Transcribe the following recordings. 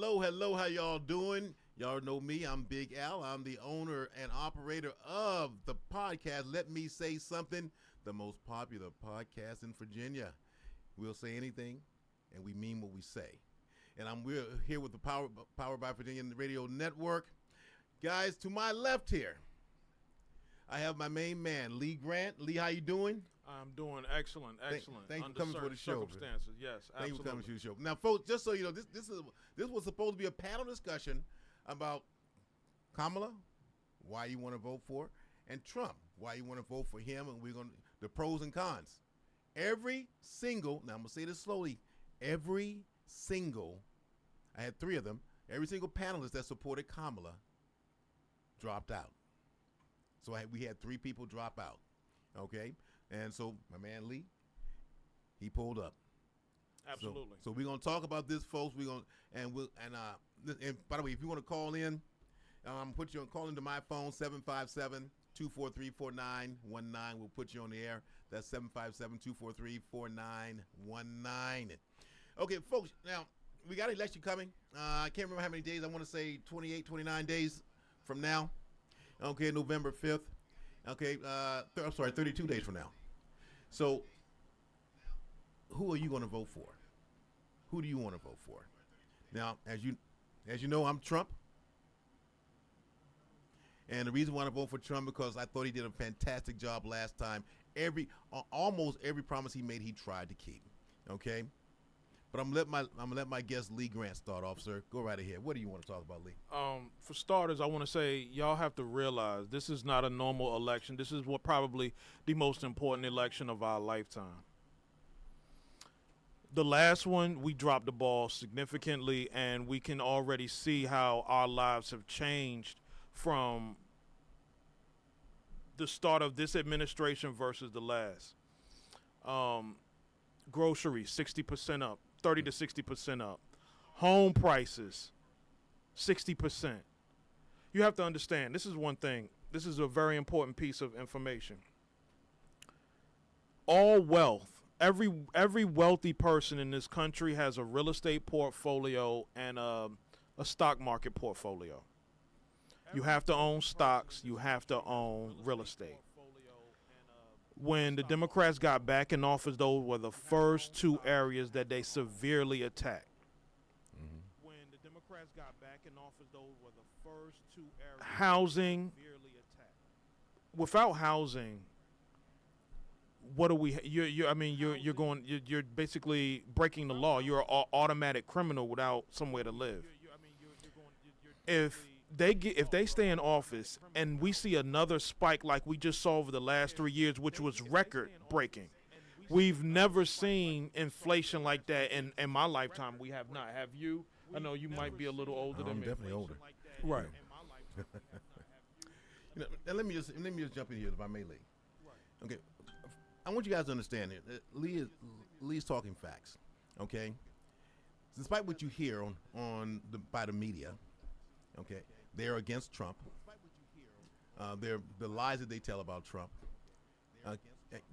Hello, how y'all doing? Y'all know me, I'm Big Al. I'm the owner and operator of the podcast, Let Me Say Something, the most popular podcast in Virginia. We'll say anything, and we mean what we say. And we're here with the Power by Virginia Radio Network. Guys, to my left here, I have my main man, Lee Grant. Lee, how you doing? I'm doing excellent. Thank you for coming to the show. Circumstances, yes, absolutely. Thank you for coming to the show. Now, folks, just so you know, this was supposed to be a panel discussion about Kamala, why you want to vote for, and Trump, why you want to vote for him, and the pros and cons. Every single, now I'm gonna say this slowly, I had three of them. Every single panelist that supported Kamala dropped out. So we had three people drop out. Okay, and so my man Lee, he pulled up. Absolutely. So we're gonna talk about this, folks. And by the way, if you want to call in, call into my phone 757-243-4919. We'll put you on the air. That's 757-243-4919. Okay, folks. Now we got an election coming. I can't remember how many days. I want to say 28, 29 days from now. Okay, November 5th. Okay, 32 days from now. So, who are you going to vote for? Who do you want to vote for? Now, as you know, I'm Trump. And the reason why I vote for Trump because I thought he did a fantastic job last time. Almost every promise he made, he tried to keep. Okay? But I'm gonna let my guest Lee Grant start off, sir. Go right ahead. What do you want to talk about, Lee? For starters, I want to say y'all have to realize this is not a normal election. This is probably the most important election of our lifetime. The last one, we dropped the ball significantly, and we can already see how our lives have changed from the start of this administration versus the last. Groceries, 60% up. 30 to 60% up. Home prices, 60%. You have to understand, this is one thing. This is a very important piece of information. All wealth, every wealthy person in this country has a real estate portfolio and a stock market portfolio. You have to own stocks. You have to own real estate. When the Democrats got back in office, those were the first two areas that they severely attacked. Mm-hmm. When the Democrats got back in office, those were the first two areas. Housing. Severely attacked. Without housing, what do we? You're basically breaking the law. You're an automatic criminal without somewhere to live. If they stay in office and we see another spike like we just saw over the last 3 years, which was record breaking, we've never seen inflation like that in my lifetime. We have not. Have you? I know you might be a little older than me. I'm definitely older. Right. Now let me just jump in here if I may, Lee. Okay, I want you guys to understand it. Lee's talking facts. Okay, despite what you hear by the media. Okay, they're against Trump. The lies that they tell about Trump.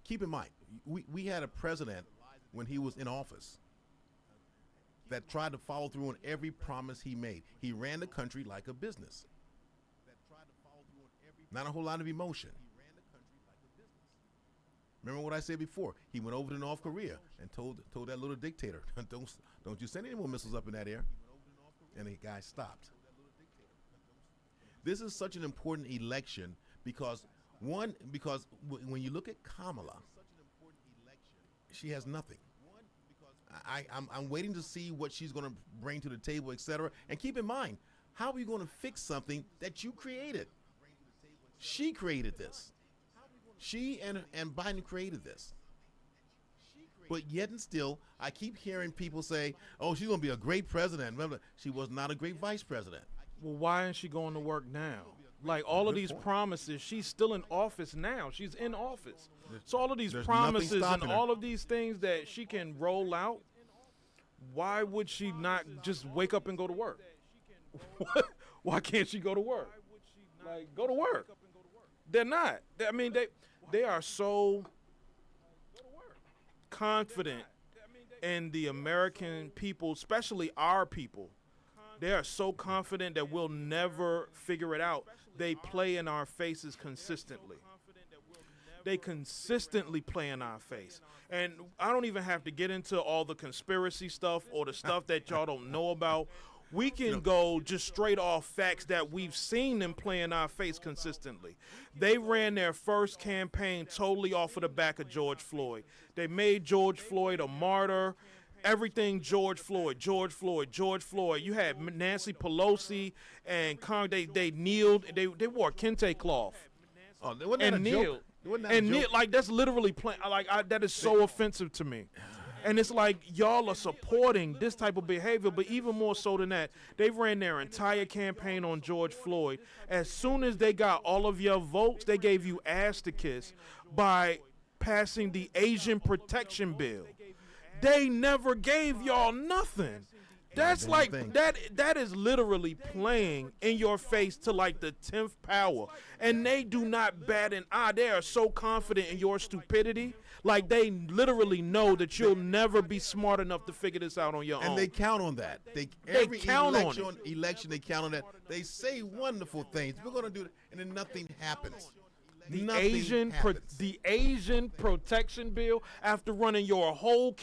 Keep in mind, we had a president when he was in office that tried to follow through on every promise he made. He ran the country like a business. Not a whole lot of emotion. Remember what I said before? He went over to North Korea and told that little dictator, don't you send any more missiles up in that air. And the guy stopped. This is such an important election because when you look at Kamala, she has nothing. I'm waiting to see what she's going to bring to the table, etc. And keep in mind, how are you going to fix something that you created? She created this. She and Biden created this. But yet and still, I keep hearing people say, "Oh, she's going to be a great president." Remember, she was not a great vice president. Well, why isn't she going to work now? Like all of these promises, she's still in office now. She's in office. So all of these promises and all of these things that she can roll out, why would she not just wake up and go to work? Why can't she go to work? Like, go to work. They're not. They are so confident in the American people, especially our people, They are so confident that we'll never figure it out. They play in our faces consistently. They consistently play in our face. And I don't even have to get into all the conspiracy stuff or the stuff that y'all don't know about. We can go just straight off facts that we've seen them play in our face consistently. They ran their first campaign totally off of the back of George Floyd. They made George Floyd a martyr. Everything George Floyd. You had Nancy Pelosi and they kneeled. They wore kente cloth. Oh, wasn't that a kneeled. Joke? And kneel, like that's literally that is so offensive to me. And it's like y'all are supporting this type of behavior, but even more so than that, they ran their entire campaign on George Floyd. As soon as they got all of your votes, they gave you ass to kiss by passing the Asian Protection Bill. They never gave y'all nothing. That's like that is literally playing in your face to like the 10th power. And they do not bat an eye. They are so confident in your stupidity. Like they literally know that you'll never be smart enough to figure this out on your own. And they count on that. Every count on election, they count on that. They say wonderful things. We're going to do it, and then nothing happens. The Asian Protection Bill, after running your whole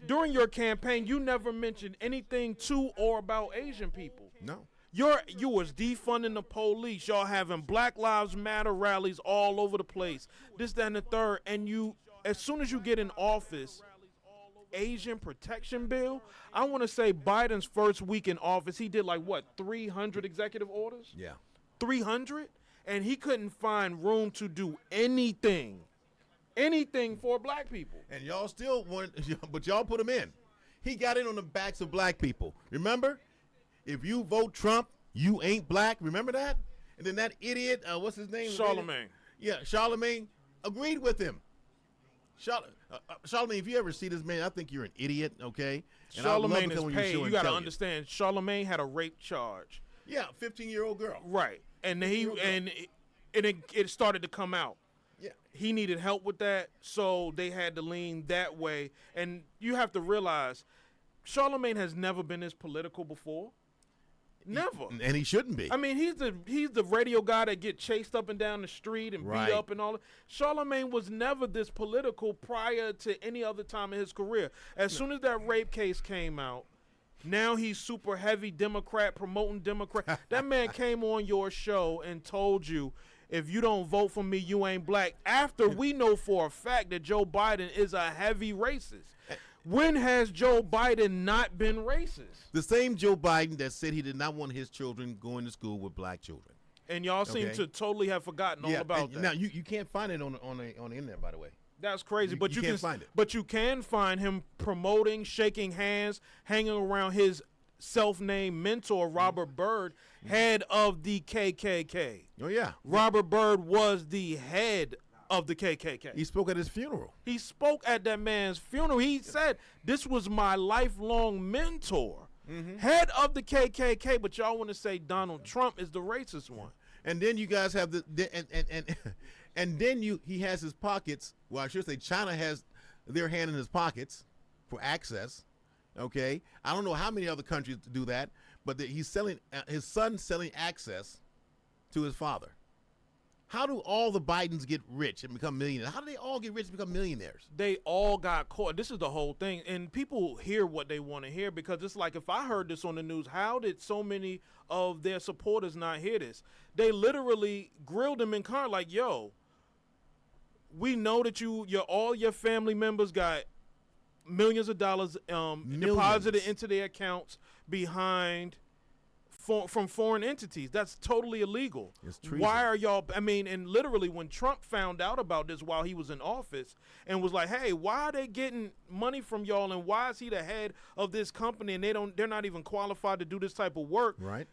during your campaign, you never mentioned anything to or about Asian people. No. You was defunding the police. Y'all having Black Lives Matter rallies all over the place. This, that, and the third. And you, as soon as you get in office, Asian Protection Bill, I want to say Biden's first week in office, he did like, what, 300 executive orders? Yeah. 300? And he couldn't find room to do anything for black people. And y'all still want, but y'all put him in. He got in on the backs of black people. Remember? If you vote Trump, you ain't black. Remember that? And then that idiot, what's his name? Charlemagne. Yeah, Charlemagne agreed with him. Charlemagne, if you ever see this man, I think you're an idiot, okay? And Charlemagne is paid. You got to understand, Charlemagne had a rape charge. Yeah, 15-year-old girl. Right. And it started to come out. Yeah. He needed help with that, so they had to lean that way. And you have to realize, Charlemagne has never been this political before. Never. And he shouldn't be. I mean, he's the radio guy that get chased up and down the street and beat up and all that. Charlemagne was never this political prior to any other time in his career. As soon as that rape case came out, now he's super heavy Democrat, promoting Democrat. That man came on your show and told you, if you don't vote for me, you ain't black. After we know for a fact that Joe Biden is a heavy racist. When has Joe Biden not been racist? The same Joe Biden that said he did not want his children going to school with black children. And y'all seem to totally have forgotten all about that. Now you can't find it on the internet, by the way. That's crazy, but you can't find it. But you can find him promoting, shaking hands, hanging around his self-named mentor, Robert Byrd, head of the KKK. Oh, yeah. Robert Byrd was the head of the KKK. He spoke at his funeral. He spoke at that man's funeral. He said, this was my lifelong mentor, head of the KKK, but y'all want to say Donald Trump is the racist one. And then you guys have and then he has his pockets. Well, I should say China has their hand in his pockets for access. Okay, I don't know how many other countries do that, but he's selling his son selling access to his father. How do all the Bidens get rich and become millionaires? How do they all get rich and become millionaires? They all got caught. This is the whole thing, and people hear what they want to hear because it's like if I heard this on the news, how did so many of their supporters not hear this? They literally grilled them in car like, "Yo, we know that all your family members got millions of dollars deposited into their accounts from foreign entities. That's totally illegal. It's treason. Why are y'all? I mean, and literally when Trump found out about this while he was in office and was like, "Hey, why are they getting money from y'all? And why is he the head of this company? And they're not even qualified to do this type of work." Right.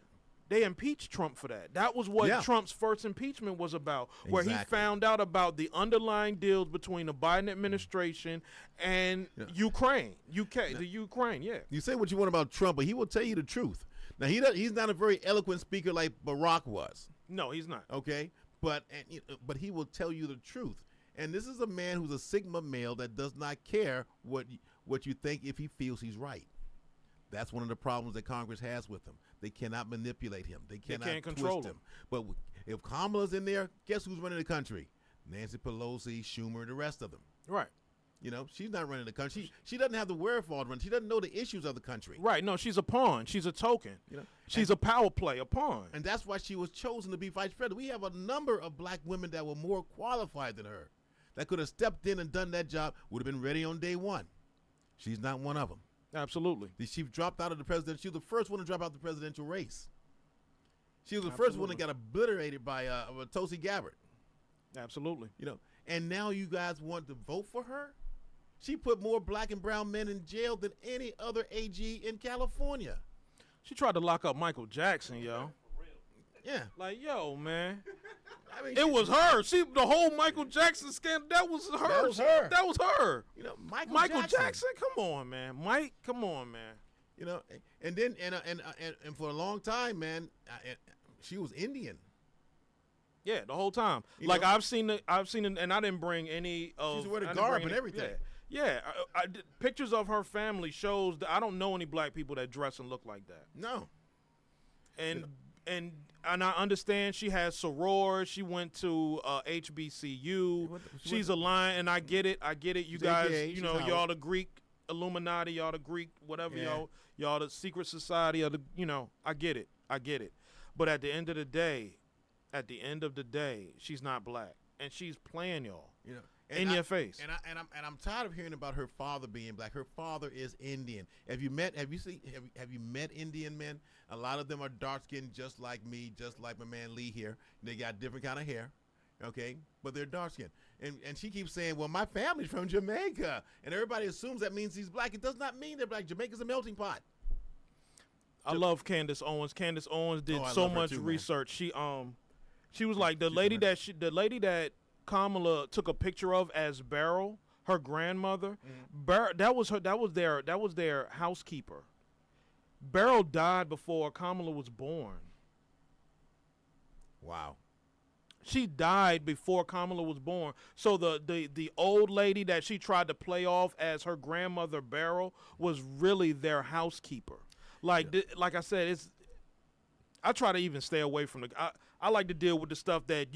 They impeached Trump for that. That was what Trump's first impeachment was about, where he found out about the underlying deals between the Biden administration and Ukraine. You say what you want about Trump, but he will tell you the truth. Now, he's not a very eloquent speaker like Barack was. No, he's not. Okay? But he will tell you the truth. And this is a man who's a Sigma male that does not care what you think if he feels he's right. That's one of the problems that Congress has with him. They cannot manipulate him. They cannot can't control twist him. But if Kamala's in there, guess who's running the country? Nancy Pelosi, Schumer, the rest of them. Right. You know, she's not running the country. She doesn't have the wherewithal to run. She doesn't know the issues of the country. Right. No, she's a pawn. She's a token. You know, she's a power play, a pawn. And that's why she was chosen to be vice president. We have a number of black women that were more qualified than her, that could have stepped in and done that job, would have been ready on day one. She's not one of them. Absolutely. She dropped out of the president. She was the first one to drop out the presidential race. She was the first one that got obliterated by Tulsi Gabbard. Absolutely. You know, and now you guys want to vote for her? She put more black and brown men in jail than any other AG in California. She tried to lock up Michael Jackson, yo. Yeah. Like, yo, man. I mean, it was her. The whole Michael Jackson scandal, that was her. That was her. That was her. You know, Michael Jackson, come on, man. Mike, come on, man. You know, and then and for a long time, man, she was Indian. Yeah, the whole time. Like I've seen it, and I didn't bring any of. She's wearing the garb and everything. Yeah, I did, pictures of her family shows that I don't know any black people that dress and look like that. No. And I understand she has soror. She went to HBCU. She's a lion, and I get it. You guys, you know, y'all the Greek Illuminati, y'all the Greek whatever, y'all the secret society of the, you know, I get it. But at the end of the day, she's not black, and she's playing y'all. You know. In your face. And I'm tired of hearing about her father being black. Her father is Indian. Have you met Indian men? A lot of them are dark skinned, just like me, just like my man Lee here. They got different kind of hair, okay? But they're dark skinned. And she keeps saying, well, my family's from Jamaica. And everybody assumes that means he's black. It does not mean they're black. Jamaica's a melting pot. I love Candace Owens. Candace Owens did so much research. Man. She was like the lady that Kamala took a picture of as Beryl, her grandmother. That was their housekeeper. Beryl died before Kamala was born. Wow. She died before Kamala was born. So the old lady that she tried to play off as her grandmother Beryl was really their housekeeper. Like I said, I try to even stay away from I like to deal with the stuff that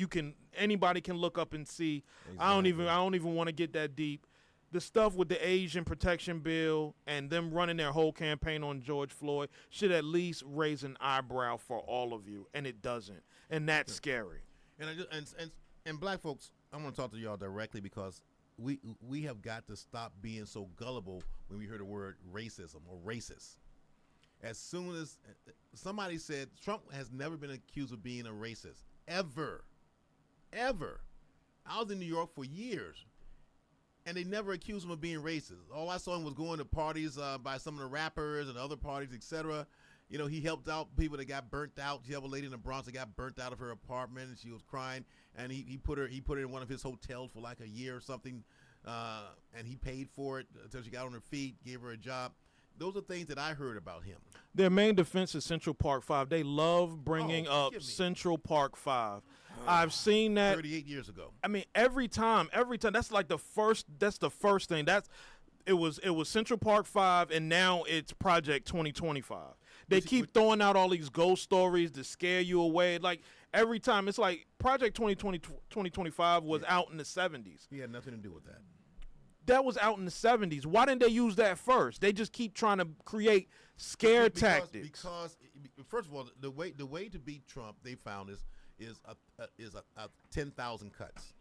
anybody can look up and see. Exactly. I don't even want to get that deep. The stuff with the Asian protection bill and them running their whole campaign on George Floyd should at least raise an eyebrow for all of you, and it doesn't, and that's scary. And black folks, I want to talk to y'all directly because we have got to stop being so gullible when we hear the word racism or racist. As soon as somebody said Trump has never been accused of being a racist, ever. I was in New York for years, and they never accused him of being racist. All I saw him was going to parties by some of the rappers and other parties, etc. You know, he helped out people that got burnt out. He had a lady in the Bronx that got burnt out of her apartment, and she was crying, and he put her in one of his hotels for like a year or something, and he paid for it until she got on her feet, gave her a job. Those are things that I heard about him. Their main defense is Central Park 5. They love bringing up Central Park 5. I've seen that 38 years ago. I mean, every time. That's like the first thing. It was Central Park 5, and now it's Project 2025. They keep throwing out all these ghost stories to scare you away. Like every time, it's like Project 2025 was out in the 70s. He had nothing to do with that. That was out in the 70s. Why didn't they use that first? They just keep trying to create scare tactics. Because first of all, the way to beat Trump, they found is 10,000 cuts,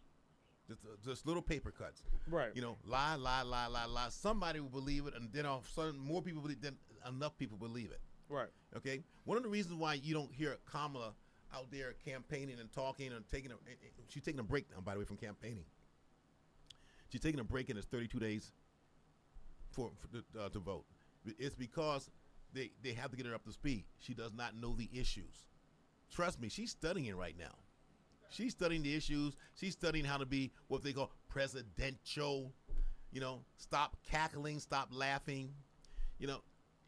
just little paper cuts. Right. You know, lie. Somebody will believe it, and then all of a sudden, more people believe. Then enough people believe it. Right. Okay. One of the reasons why you don't hear Kamala out there campaigning and talking and she's taking a break now, by the way, from campaigning. She's taking a break, and it's 32 days to vote. It's because they have to get her up to speed. She does not know the issues. Trust me, she's studying it right now. She's studying the issues. She's studying how to be what they call presidential. You know, stop cackling, stop laughing. You know,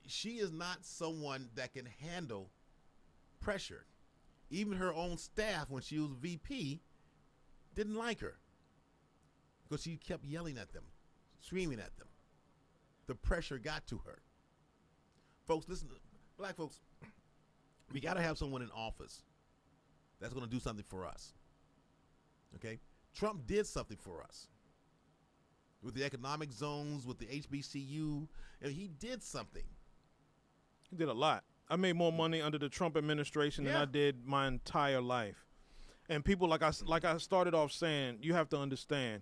she is not someone that can handle pressure. Even her own staff, when she was VP, didn't like her. Because she kept yelling at them, screaming at them. The pressure got to her. Folks, listen, black folks, We got to have someone in office that's going to do something for us. Okay? Trump did something for us. With the economic zones, with the HBCU, and he did something. He did a lot. I made more money under the Trump administration than I did my entire life. And people, like I started off saying, you have to understand,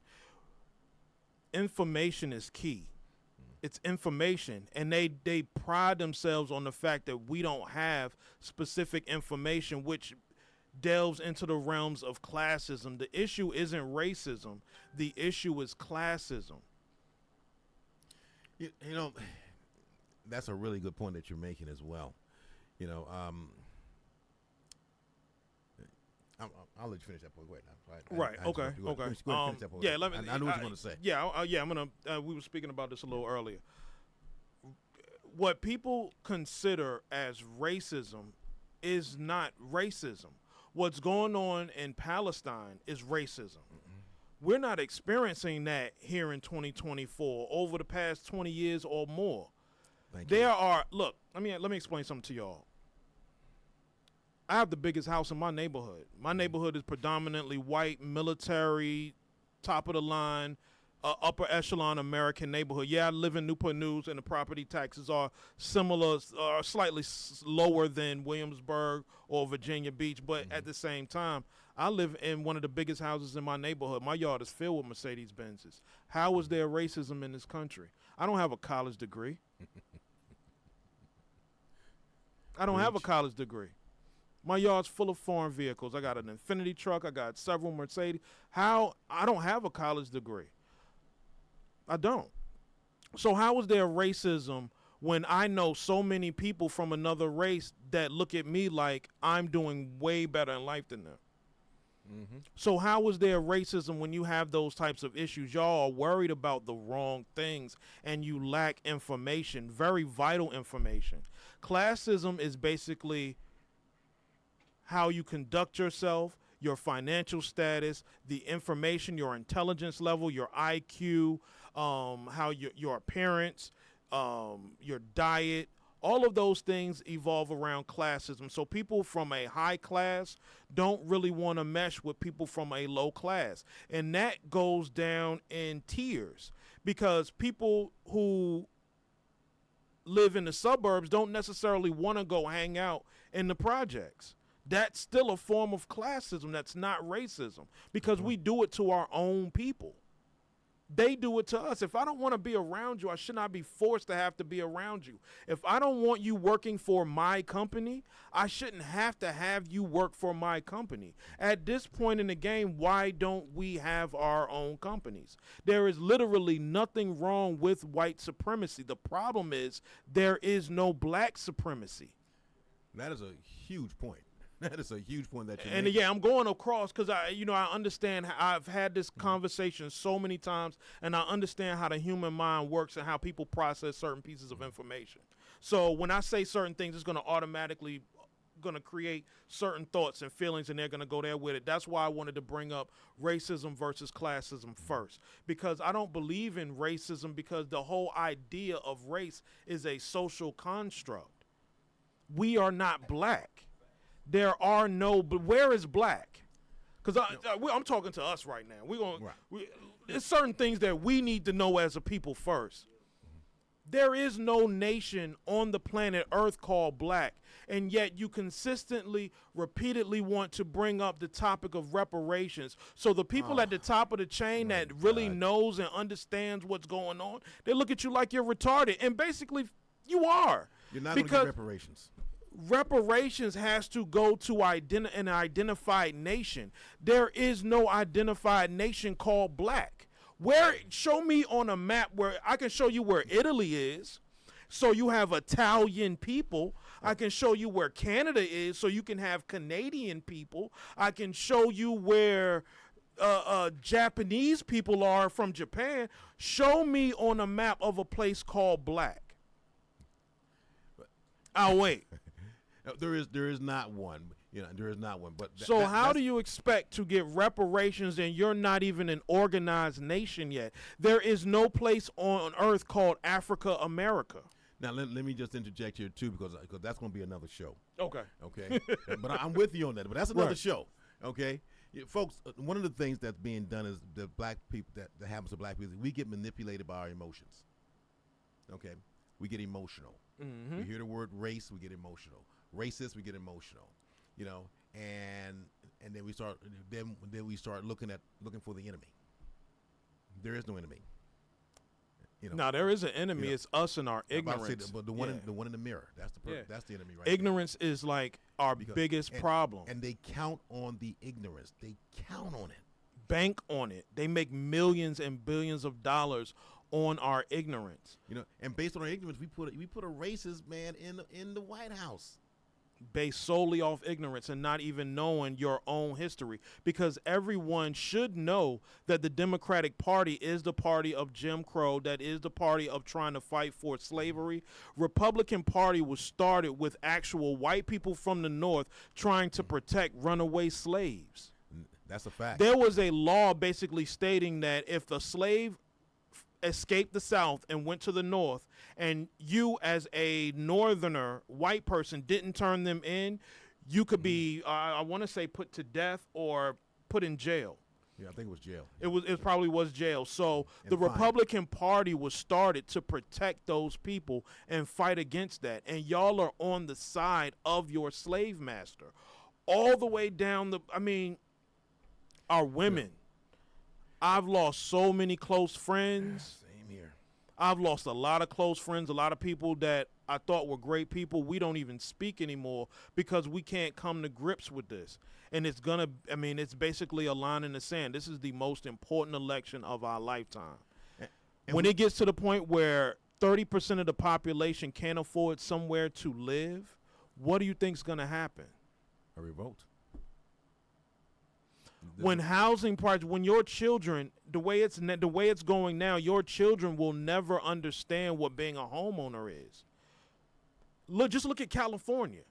information is key. It's information, and they pride themselves on the fact that we don't have specific information, which delves into the realms of classism. The issue isn't racism. The issue is classism. You know, that's a really good point that you're making as well. You know, I'll let you finish that point. Wait, right. Okay. Go ahead and finish that point. Yeah. I know what you're going to say. Yeah. I'm gonna. We were speaking about this a little earlier. What people consider as racism is not racism. What's going on in Palestine is racism. We're not experiencing that here in 2024 over the past 20 years or more. Look, let me explain something to y'all. I have the biggest house in my neighborhood. My neighborhood is predominantly white, military, top of the line, upper echelon American neighborhood. Yeah, I live in Newport News, and the property taxes are similar, slightly lower than Williamsburg or Virginia Beach. But at the same time, I live in one of the biggest houses in my neighborhood. My yard is filled with Mercedes-Benzes. How is there racism in this country? I don't have a college degree. I don't have a college degree. My yard's full of foreign vehicles. I got an Infiniti truck. I got several Mercedes. How? I don't have a college degree. I don't. So how is there racism when I know so many people from another race that look at me like I'm doing way better in life than them? So how is there racism when you have those types of issues? Y'all are worried about the wrong things and you lack information, very vital information. Classism is basically how you conduct yourself, your financial status, the information, your intelligence level, your IQ, how your appearance, your diet, all of those things evolve around classism. So people from a high class don't really want to mesh with people from a low class. And that goes down in tiers because people who live in the suburbs don't necessarily want to go hang out in the projects. That's still a form of classism. That's not racism because we do it to our own people. They do it to us. If I don't want to be around you, I should not be forced to have to be around you. If I don't want you working for my company, I shouldn't have to have you work for my company. At this point in the game, why don't we have our own companies? There is literally nothing wrong with white supremacy. The problem is there is no black supremacy. That is a huge point. That is a huge point that you and make. Yeah, I'm going across because I understand. I've had this conversation so many times, and I understand how the human mind works and how people process certain pieces of information. So when I say certain things, it's going to automatically going to create certain thoughts and feelings, and they're going to go there with it. That's why I wanted to bring up racism versus classism first, because I don't believe in racism because the whole idea of race is a social construct. We are not black. There are no, but where is black? Because I'm talking to us right now. There's certain things that we need to know as a people first. There is no nation on the planet Earth called black, and yet you consistently, repeatedly want to bring up the topic of reparations. So the people at the top of the chain that really knows and understands what's going on, they look at you like you're retarded, and basically you are. You're not going to get reparations. Reparations has to go to an identified nation. There is no identified nation called black. Show me on a map where I can show you where Italy is, so you have Italian people. I can show you where Canada is, so you can have Canadian people. I can show you where Japanese people are from Japan. Show me on a map of a place called black. I'll wait. There is not one. There is not one. But so how do you expect to get reparations and you're not even an organized nation yet? There is no place on earth called Africa America. Now let me just interject here too, because that's going to be another show. Okay. Okay. But I'm with you on that. But that's another Right. show. Okay. Yeah, folks, one of the things that's being done is the black people that happens to black people. We get manipulated by our emotions. Okay. We get emotional. Mm-hmm. We hear the word race, we get emotional. Racist, we get emotional. You know, and then we start looking for the enemy. There is no enemy. You know, now there is an enemy. you know, It's us and our I'm about to say ignorance. but the one in the mirror. That's the enemy, right? Ignorance is like our biggest problem. And they count on the ignorance. They count on it. Bank on it. They make millions and billions of dollars on our ignorance. You know, and based on our ignorance, we put a racist man in the White House. Based solely off ignorance and not even knowing your own history, because everyone should know that the Democratic Party is the party of Jim Crow, that is the party of trying to fight for slavery. Republican Party was started with actual white people from the North trying to protect runaway slaves. That's a fact. There was a law basically stating that if a slave escaped the South and went to the North, and you as a northerner white person didn't turn them in, you could be I want to say put to death or put in jail. Yeah, I think it was jail. It probably was jail. So the fine. Republican Party was started to protect those people and fight against that, and y'all are on the side of your slave master all the way down our women. I've lost so many close friends. Same here. I've lost a lot of close friends, a lot of people that I thought were great people. We don't even speak anymore because we can't come to grips with this. And it's basically a line in the sand. This is the most important election of our lifetime. When it gets to the point where 30% of the population can't afford somewhere to live, what do you think is going to happen? A revolt. When housing prices, when your children, the way it's going now, your children will never understand what being a homeowner is. Just look at California.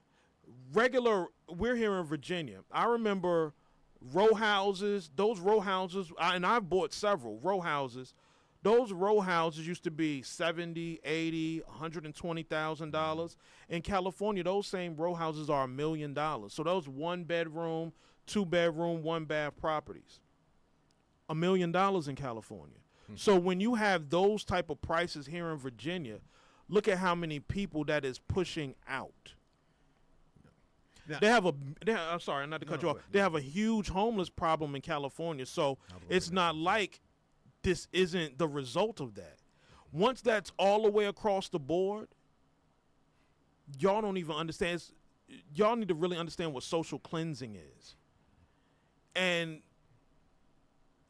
We're here in Virginia. I remember row houses, and I've bought several row houses. Those row houses used to be $70,000, $80,000, $120,000. In California, those same row houses are $1 million. So those 1-bedroom, 2-bedroom, 1-bath properties, $1 million in California. So when you have those type of prices here in Virginia, look at how many people that is pushing out. Now, I'm sorry, not to cut you off. They have a huge homeless problem in California. So it's not like this isn't the result of that. Once that's all the way across the board, y'all don't even understand. Y'all need to really understand what social cleansing is. And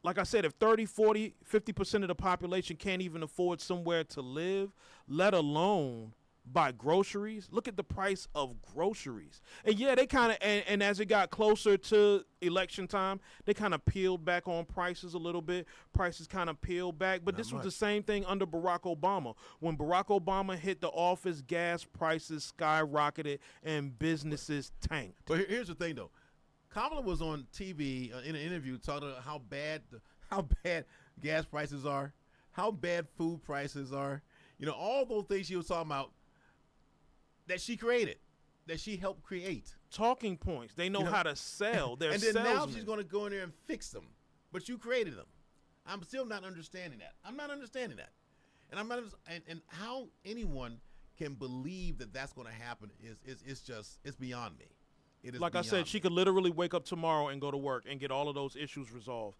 like I said, if 30, 40, 50% of the population can't even afford somewhere to live, let alone buy groceries, look at the price of groceries. And yeah, they kind of, and as it got closer to election time, they kind of peeled back on prices a little bit. Prices kind of peeled back. But this was the same thing under Barack Obama. When Barack Obama hit the office, gas prices skyrocketed and businesses tanked. But here's the thing, though. Kamala was on TV in an interview talking about how bad gas prices are, how bad food prices are. You know, all those things she was talking about that she created, that she helped create. Talking points. They know how to sell. They're and then salesmen. now she's going to go in there and fix them. But you created them. I'm still not understanding that. I'm not understanding that. And I'm not. And how anyone can believe that that's going to happen is beyond me. It is like I said, she could literally wake up tomorrow and go to work and get all of those issues resolved.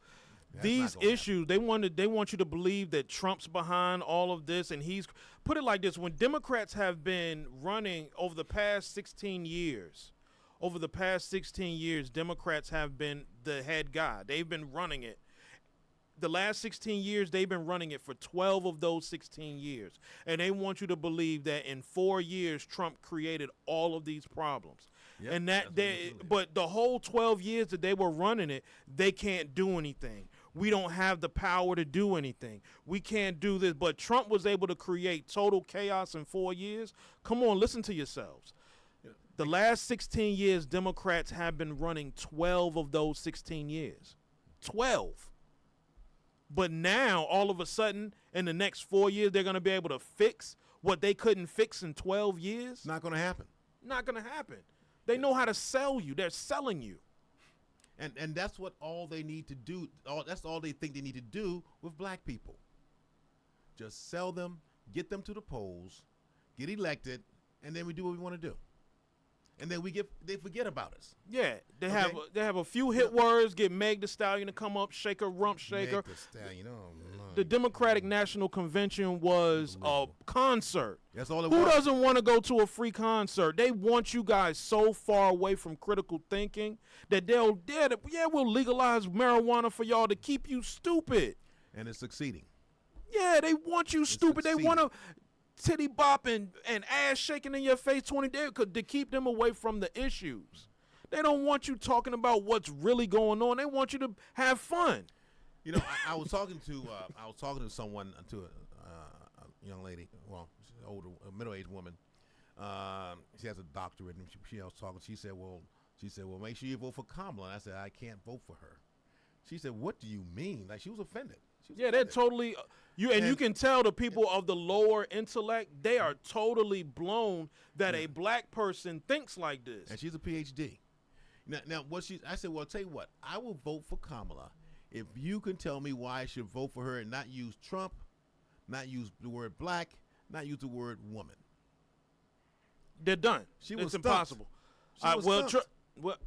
These issues, they want you to believe that Trump's behind all of this, and he's put it like this: when Democrats have been running over the past 16 years, Democrats have been the head guy. They've been running it. The last 16 years, they've been running it for 12 of those 16 years, and they want you to believe that in 4 years, Trump created all of these problems. Yep, and but the whole 12 years that they were running it, they can't do anything. We don't have the power to do anything. We can't do this. But Trump was able to create total chaos in 4 years. Come on, listen to yourselves. The last 16 years, Democrats have been running 12 of those 16 years. 12. But now, all of a sudden, in the next 4 years, they're going to be able to fix what they couldn't fix in 12 years? Not going to happen. Not going to happen. They know how to sell you. They're selling you. And that's what all they need to do. That's all they think they need to do with black people. Just sell them, get them to the polls, get elected, and then we do what we want to do. And then they forget about us. Yeah, they have a few hit words. Get Meg Thee Stallion to come up, shake her rump shaker. Meg Thee Stallion, the Democratic National Convention was a concert. That's all it Who was. doesn't want to go to a free concert? They want you guys so far away from critical thinking that we'll legalize marijuana for y'all to keep you stupid. And it's succeeding. Yeah, they want you stupid. Succeeding. They want to titty bop and ass shaking in your face 20 days to keep them away from the issues. They don't want you talking about what's really going on. They want you to have fun. You know, I was talking to someone, to a young lady, well, she's an older, a middle-aged woman. She has a doctorate, and she was talking. She said, well, make sure you vote for Kamala. And I said, I can't vote for her. She said, what do you mean? Like, she was offended. They're totally you can tell the people of the lower intellect, they are totally blown that a black person thinks like this. And she's a PhD. Now I said, well, I'll tell you what, I will vote for Kamala if you can tell me why I should vote for her and not use Trump, not use the word black, not use the word woman. They're done. She was It's impossible.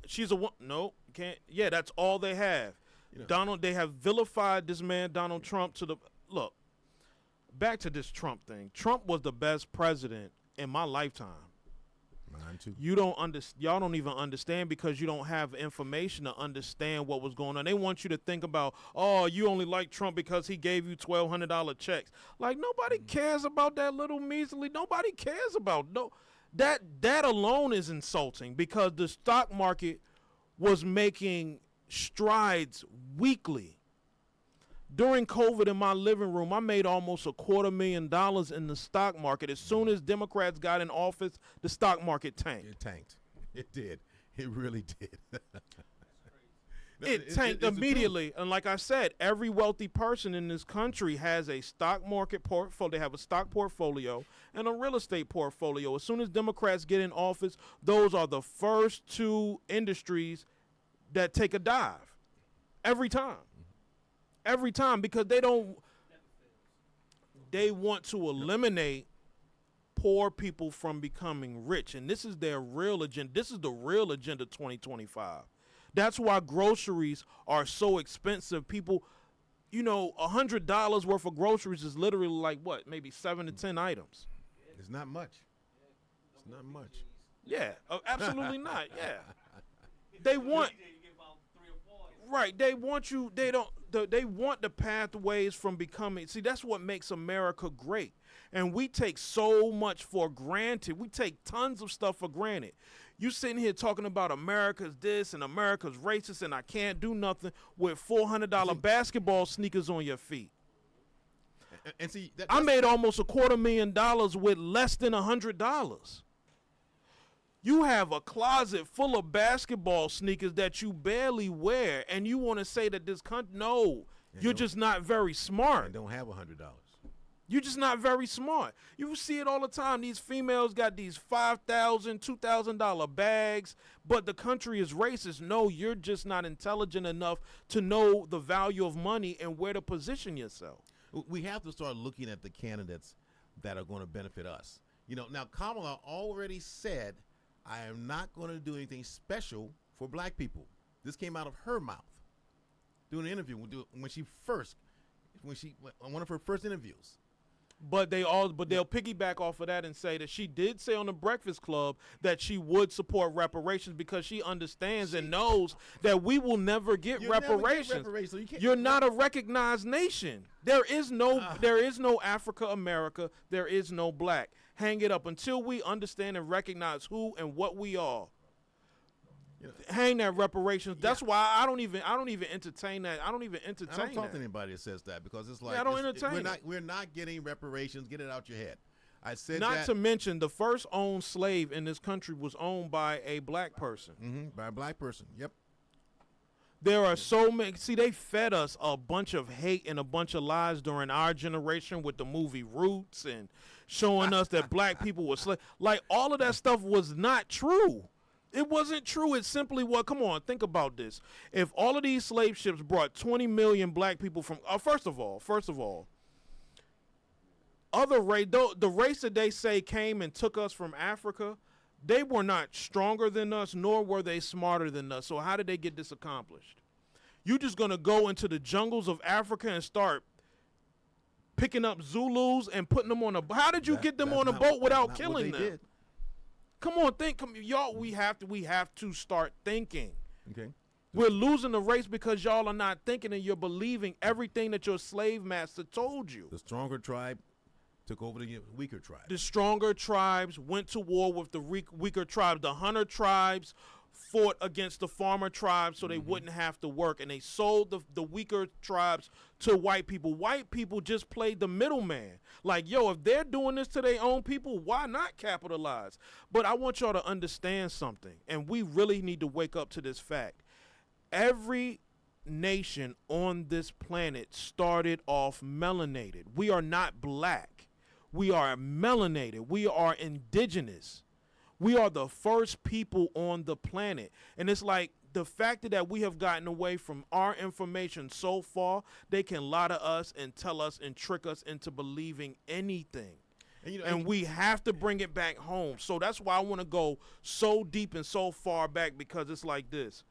She's a no, can't. Yeah, that's all they have. They have vilified this man, Donald Trump, to the look. Back to this Trump thing. Trump was the best president in my lifetime. Mine too. Y'all don't even understand because you don't have information to understand what was going on. They want you to think about, oh, you only like Trump because he gave you $1,200 checks. Like, nobody cares about that little measly. Nobody cares about that alone is insulting because the stock market was making strides weekly. During COVID in my living room, I made almost $250,000 in the stock market. As soon as Democrats got in office, the stock market tanked. It tanked. It did. It really did. It tanked immediately. And like I said, every wealthy person in this country has a stock market portfolio. They have a stock portfolio and a real estate portfolio. As soon as Democrats get in office, those are the first two industries that take a dive every time. Every time, because they want to eliminate poor people from becoming rich. And this is their real agenda. This is the real agenda 2025. That's why groceries are so expensive. People, $100 worth of groceries is literally like what? Maybe 7 to 10 items. It's not much. It's not much. Yeah, absolutely not. Yeah. They want... Right, they want you. They want the pathways from becoming. See, that's what makes America great, and we take so much for granted. We take tons of stuff for granted. You sitting here talking about America's this and America's racist, and I can't do nothing with $400 basketball sneakers on your feet. And see, I made almost $250,000 with less than $100. You have a closet full of basketball sneakers that you barely wear, and you want to say that this country? No, you're just not very smart. I don't have $100. You're just not very smart. You see it all the time. These females got these $5,000, $2,000 bags, but the country is racist. No, you're just not intelligent enough to know the value of money and where to position yourself. We have to start looking at the candidates that are going to benefit us. Now Kamala already said, I am not going to do anything special for black people. This came out of her mouth doing an interview on one of her first interviews. But they'll piggyback off of that and say that she did say on the Breakfast Club that she would support reparations because she understands and knows that we will never get reparations. So you're not a recognized nation. There is no Africa America. There is no black. Hang it up until we understand and recognize who and what we are. Hang that reparations. That's why I don't even entertain that. I don't talk to anybody that says that because it's like I don't entertain. We're not getting reparations. Get it out your head. I said not that. to mention the first owned slave in this country was owned by a black person. Mm-hmm, by a black person. Yep. There are so many. See, they fed us a bunch of hate and a bunch of lies during our generation with the movie Roots and showing us that black people were slaves. Like, all of that stuff was not true. It wasn't true. It simply was. Come on, think about this. If all of these slave ships brought 20 million black people from, first of all, other race, the race that they say came and took us from Africa, they were not stronger than us, nor were they smarter than us. So how did they get this accomplished? You just going to go into the jungles of Africa and start picking up Zulus and putting them on a, how did you get them on a boat without killing them? Did. Come on, y'all, we have to start thinking. Okay. We're losing the race because y'all are not thinking and you're believing everything that your slave master told you. The stronger tribe took over the weaker tribes. The stronger tribes went to war with the weaker tribes. The hunter tribes fought against the farmer tribes so they wouldn't have to work, and they sold the weaker tribes to white people. White people just played the middleman. Like, yo, if they're doing this to their own people, why not capitalize? But I want y'all to understand something, and we really need to wake up to this fact. Every nation on this planet started off melanated. We are not black. We are melanated. We are indigenous. We are the first people on the planet. And it's like the fact that we have gotten away from our information so far, they can lie to us and tell us and trick us into believing anything. And we have to bring it back home. So that's why I want to go so deep and so far back, because it's like this.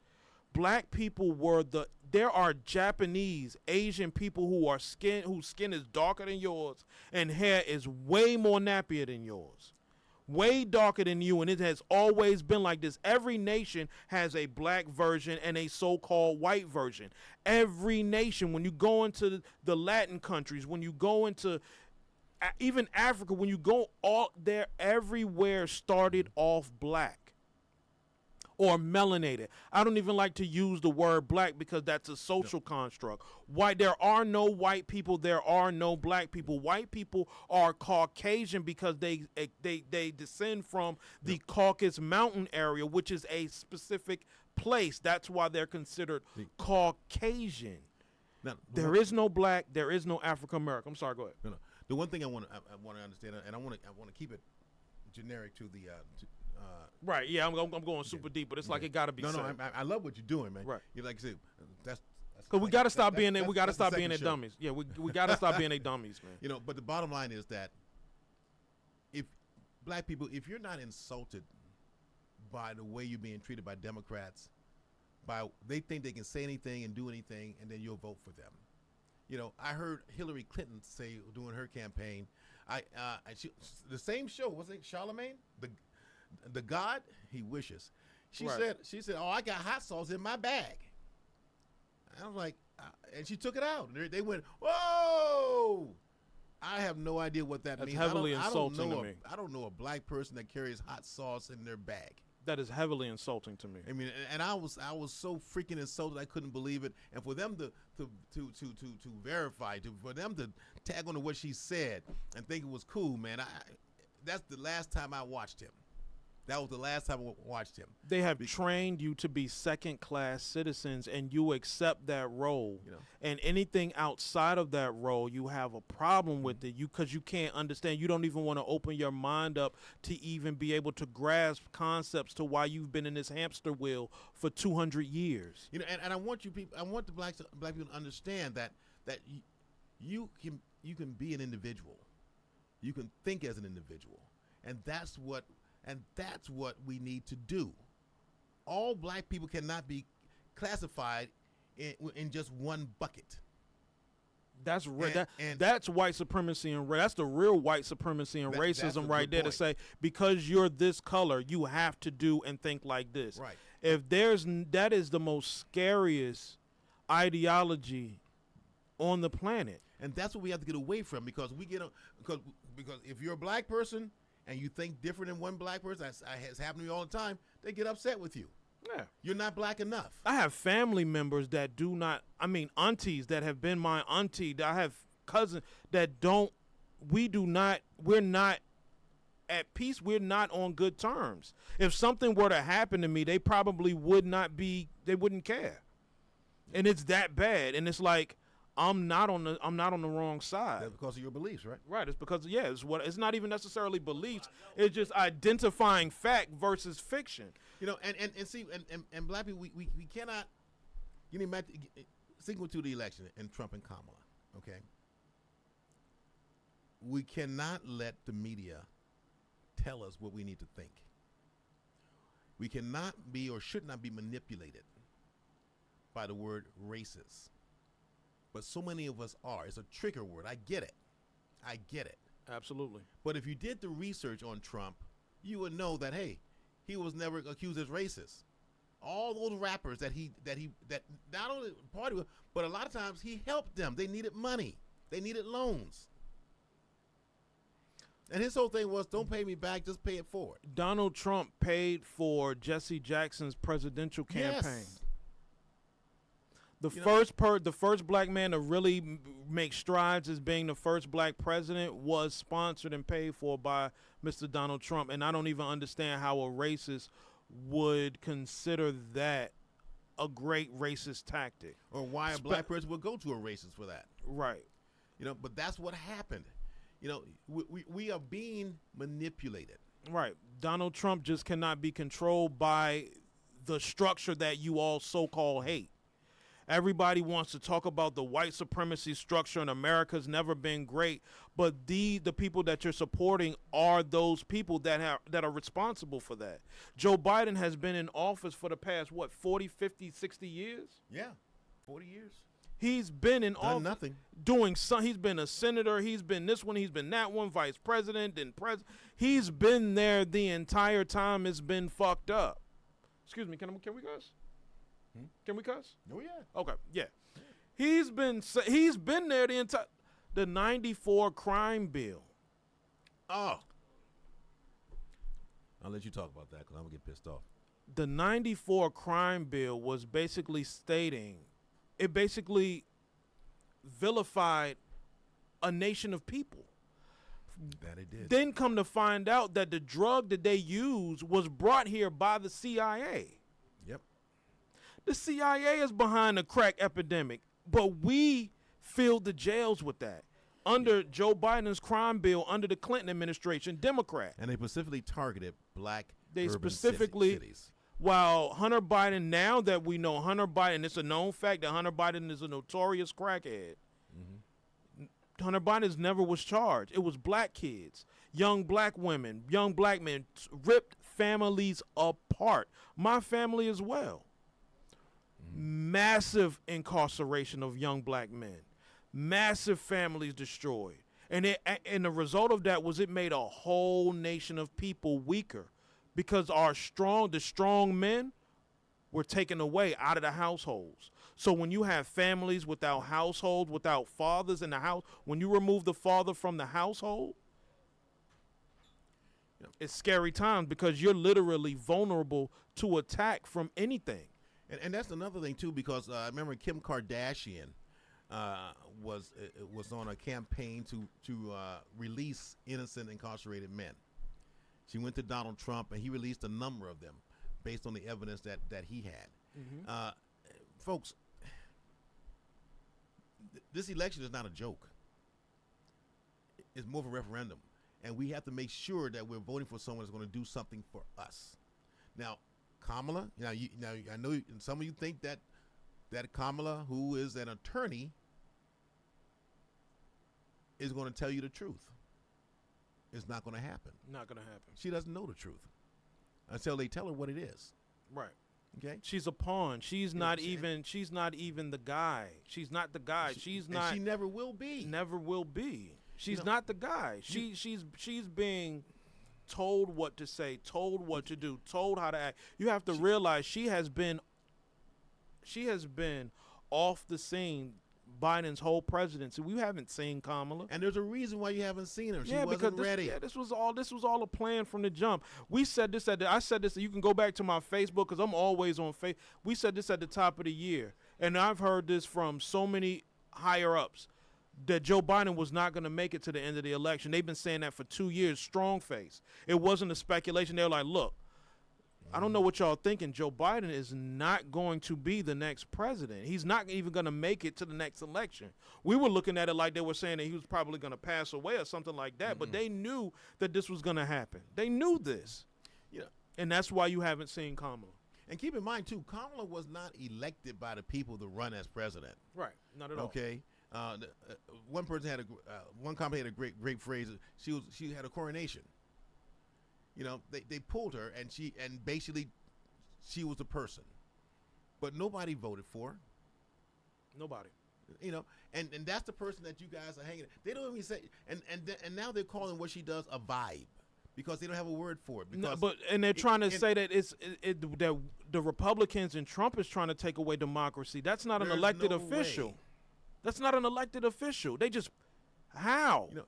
Black people were there are Japanese, Asian people whose skin is darker than yours and hair is way more nappier than yours. Way darker than you, and it has always been like this. Every nation has a black version and a so-called white version. Every nation, when you go into the Latin countries, when you go into even Africa, when you go all there, everywhere started off black or melanated. I don't even like to use the word black because that's a social construct. White, there are no white people, there are no black people. White people are Caucasian because they descend from the Caucasus Mountain area, which is a specific place. That's why they're considered Caucasian. Now, there is no black, there is no African American. I'm sorry, go ahead. No. The one thing I want to understand, and I want to keep it generic to the right, yeah, I'm going super deep, but it's like it got to be. No, I love what you're doing, man. Right, you like I said, that's because we got to stop being we got to stop being dummies. Yeah, we got to stop being dummies, man. But the bottom line is that if black people, if you're not insulted by the way you're being treated by Democrats, they think they can say anything and do anything, and then you'll vote for them. I heard Hillary Clinton say during her campaign, the same show, wasn't it Charlemagne? The God he wishes. She said, "Oh, I got hot sauce in my bag." I was like, and she took it out. They went, "Whoa!" I have no idea what that means. That's heavily insulting to me. I don't know a black person that carries hot sauce in their bag. That is heavily insulting to me. I mean, and I was so freaking insulted I couldn't believe it. And for them to verify, for them to tag on to what she said and think it was cool, man. That's the last time I watched him. That was the last time I watched him. They have trained you to be second-class citizens, and you accept that role. And anything outside of that role, you have a problem with it. Because you can't understand. You don't even want to open your mind up to even be able to grasp concepts to why you've been in this hamster wheel for 200 years. And I want the black people to understand that you can be an individual. You can think as an individual, and that's what we need to do. All black people cannot be classified in just one bucket. That's that's white supremacy and that's the real white supremacy and racism right there. To say because you're this color, you have to do and think like this. Right. That is the most scariest ideology on the planet. And that's what we have to get away from, because because if you're a black person and you think different than one black person, that's happened to me all the time, they get upset with you. Yeah. You're not black enough. I have family members that aunties that have been my auntie. I have cousins that we're not at peace. We're not on good terms. If something were to happen to me, they probably wouldn't care. And it's that bad. And it's like, I'm not on the wrong side. That's because of your beliefs, right? Right. It's because it's not even necessarily beliefs. It's just identifying fact versus fiction. And see, and black people, we cannot getting back sequel to the election and Trump and Kamala. Okay, we cannot let the media tell us what we need to think. We cannot be or should not be manipulated by the word racist. But so many of us are. It's a trigger word. I get it. Absolutely. But if you did the research on Trump, you would know that, hey, he was never accused as racist. All those rappers that not only party with, but a lot of times he helped them. They needed money. They needed loans. And his whole thing was, don't pay me back, just pay it forward. Donald Trump paid for Jesse Jackson's presidential campaign. Yes. The first black man to really make strides as being the first black president was sponsored and paid for by Mr. Donald Trump. And I don't even understand how a racist would consider that a great racist tactic. Or why a black person would go to a racist for that. Right. But that's what happened. We are being manipulated. Right. Donald Trump just cannot be controlled by the structure that you all so-called hate. Everybody wants to talk about the white supremacy structure and America's never been great, but the people that you're supporting are those people that are responsible for that. Joe Biden has been in office for the past, 40, 50, 60 years? Yeah, 40 years. He's been in office. Nothing. He's been a senator, he's been this one, he's been that one, vice president, then president. He's been there the entire time. It's been fucked up. Excuse me, can we cuss? Can we cuss? Oh yeah. Okay, yeah. He's been there the 94 crime bill. Oh. I'll let you talk about that because I'm going to get pissed off. The 94 crime bill was basically stating, it basically vilified a nation of people. That it did. Then come to find out that the drug that they used was brought here by the CIA. Yep. The CIA is behind the crack epidemic, but we filled the jails with that. Under Joe Biden's crime bill, under the Clinton administration, Democrat. And they specifically targeted black They urban specifically, cities. while Hunter Biden, now that we know Hunter Biden, it's a known fact that Hunter Biden is a notorious crackhead. Mm-hmm. Hunter Biden never was charged. It was black kids, young black women, young black men, ripped families apart. My family as well. Massive incarceration of young black men, massive families destroyed, and the result of that was it made a whole nation of people weaker, because the strong men were taken away out of the households. So when you have families without households, without fathers in the house, when you remove the father from the household, it's scary times, because you're literally vulnerable to attack from anything. And that's another thing too, because I remember Kim Kardashian was on a campaign to release innocent incarcerated men. She went to Donald Trump and he released a number of them based on the evidence that he had. Mm-hmm. Folks, this election is not a joke. It's more of a referendum, and we have to make sure that we're voting for someone that's going to do something for us. Now, Kamala, I know some of you think that Kamala, who is an attorney, is going to tell you the truth. It's not going to happen. Not going to happen. She doesn't know the truth until they tell her what it is. Right. Okay. She's a pawn. She's not even the guy. She's not the guy. She's not. She never will be. Never will be. She's not the guy. She's being told what to say, told what to do, told how to act. You have to realize she has been off the scene Biden's whole presidency. We haven't seen Kamala. And there's a reason why you haven't seen her. She wasn't ready. This was all a plan from the jump. I said this, you can go back to my Facebook, because I'm always on Facebook. We said this at the top of the year. And I've heard this from so many higher ups, that Joe Biden was not going to make it to the end of the election. They've been saying that for 2 years, strong face. It wasn't a speculation. They were like, look, I don't know what y'all thinking. Joe Biden is not going to be the next president. He's not even going to make it to the next election. We were looking at it like they were saying that he was probably going to pass away or something like that, but they knew that this was going to happen. They knew this. Yeah. And that's why you haven't seen Kamala. And keep in mind, too, Kamala was not elected by the people to run as president. Right. Not at all. Okay. One person had one company had a great phrase. She had a coronation. You know, they pulled her, and basically she was the person, but nobody voted for her. Nobody. You know, and that's the person that you guys are hanging. They don't even say, and now they're calling what she does a vibe because they don't have a word for it. Because and they're trying to say that that the Republicans and Trump is trying to take away democracy. That's not an elected official. Way. That's not an elected official. They just how? You know,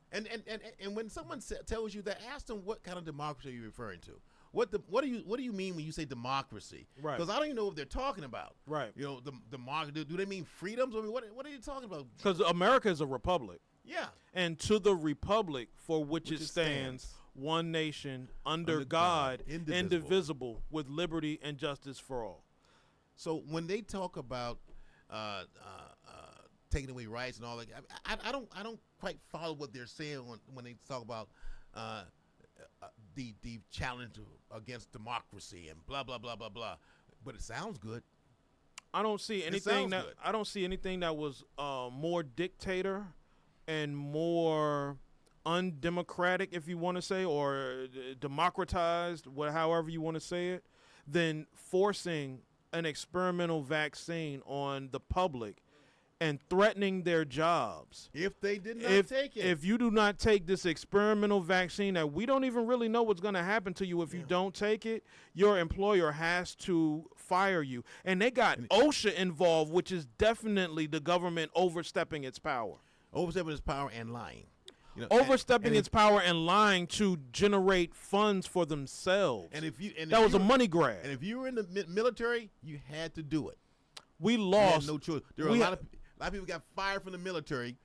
and when someone tells you that, ask them what kind of democracy are you referring to? What do you mean when you say democracy? Right. Because I don't even know what they're talking about. Right. You know, the democracy. Do they mean freedoms? I mean, what are you talking about? Because America is a republic. Yeah. And to the republic for which it stands, one nation under God, indivisible, with liberty and justice for all. So when they talk about taking away rights and all that, I don't quite follow what they're saying when they talk about the challenge against democracy and blah blah blah blah blah. But it sounds good. I don't see anything that was more dictator and more undemocratic, if you want to say, or democratized, however you want to say it, than forcing an experimental vaccine on the public and threatening their jobs. If they did not take it. If you do not take this experimental vaccine that we don't even really know what's going to happen to you if you don't take it, your employer has to fire you. And they got OSHA involved, which is definitely the government overstepping its power. Overstepping its power and lying. You know, overstepping its power and lying to generate funds for themselves. That was a money grab. And if you were in the military, you had to do it. We lost. No choice. There were a lot of people got fired from the military.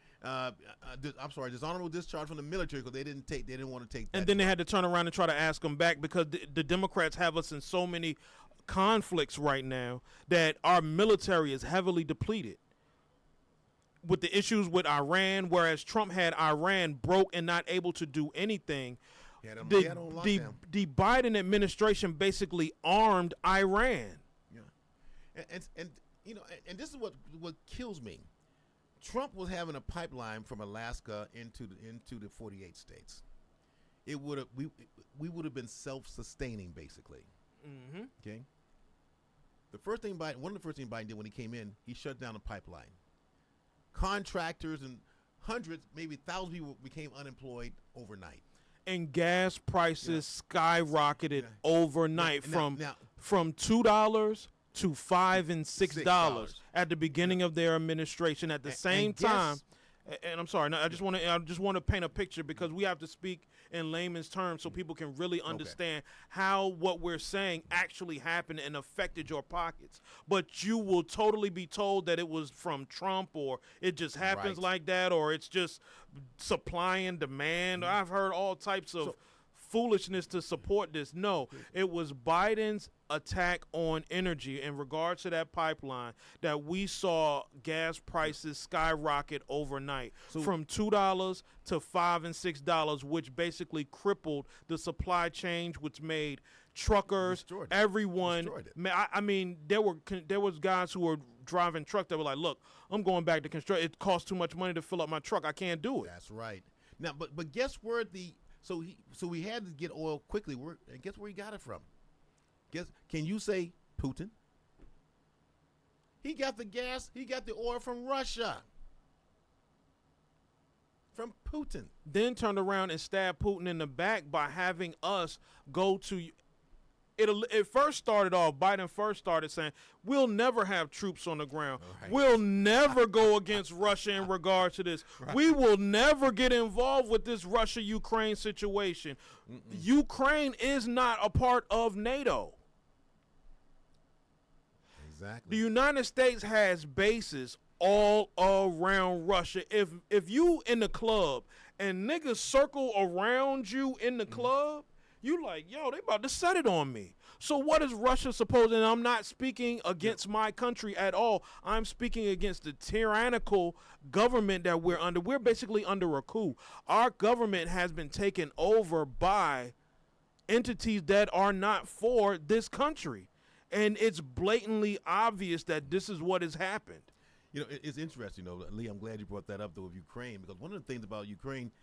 Dishonorable discharge from the military because they didn't want to take that. And then they had to turn around and try to ask them back because the Democrats have us in so many conflicts right now that our military is heavily depleted. With the issues with Iran, whereas Trump had Iran broke and not able to do anything, the Biden administration basically armed Iran. Yeah, and you know, and this is what kills me. Trump was having a pipeline from Alaska into the 48 states. We would have been self-sustaining basically. Mm-hmm. Okay. One of the first things Biden did when he came in, he shut down the pipeline. Contractors and hundreds, maybe thousands of people became unemployed overnight. And gas prices skyrocketed overnight from $2 to $5 and $6 at the beginning of their administration. At the same time, and I'm sorry, I just want to paint a picture because we have to speak in layman's terms so people can really understand how what we're saying actually happened and affected your pockets. But you will totally be told that it was from Trump or it just happens like that or it's just supply and demand. Mm-hmm. I've heard all types of foolishness to support this. No, it was Biden's attack on energy in regards to that pipeline that we saw gas prices skyrocket overnight from $2 to $5 and $6, which basically crippled the supply chain, which made truckers, everyone. I mean, there was guys who were driving truck that were like, "Look, I'm going back to construct. It costs too much money to fill up my truck. I can't do it." That's right. Now, but guess where So we had to get oil quickly. And guess where he got it from? Can you say Putin? He got the gas. He got the oil from Russia. From Putin. Then turned around and stabbed Putin in the back by having us go to. It first started off. Biden first started saying, "We'll never have troops on the ground. Right. We'll never go against Russia in regard to this. Right. We will never get involved with this Russia-Ukraine situation. Ukraine is not a part of NATO." Exactly. The United States has bases all around Russia. If you in the club and niggas circle around you in the club, you like, yo, they about to set it on me. So what is Russia supposed? And I'm not speaking against my country at all. I'm speaking against the tyrannical government that we're under. We're basically under a coup. Our government has been taken over by entities that are not for this country. And it's blatantly obvious that this is what has happened. You know, it's interesting, though, Lee. I'm glad you brought that up, though, with Ukraine, because one of the things about Ukraine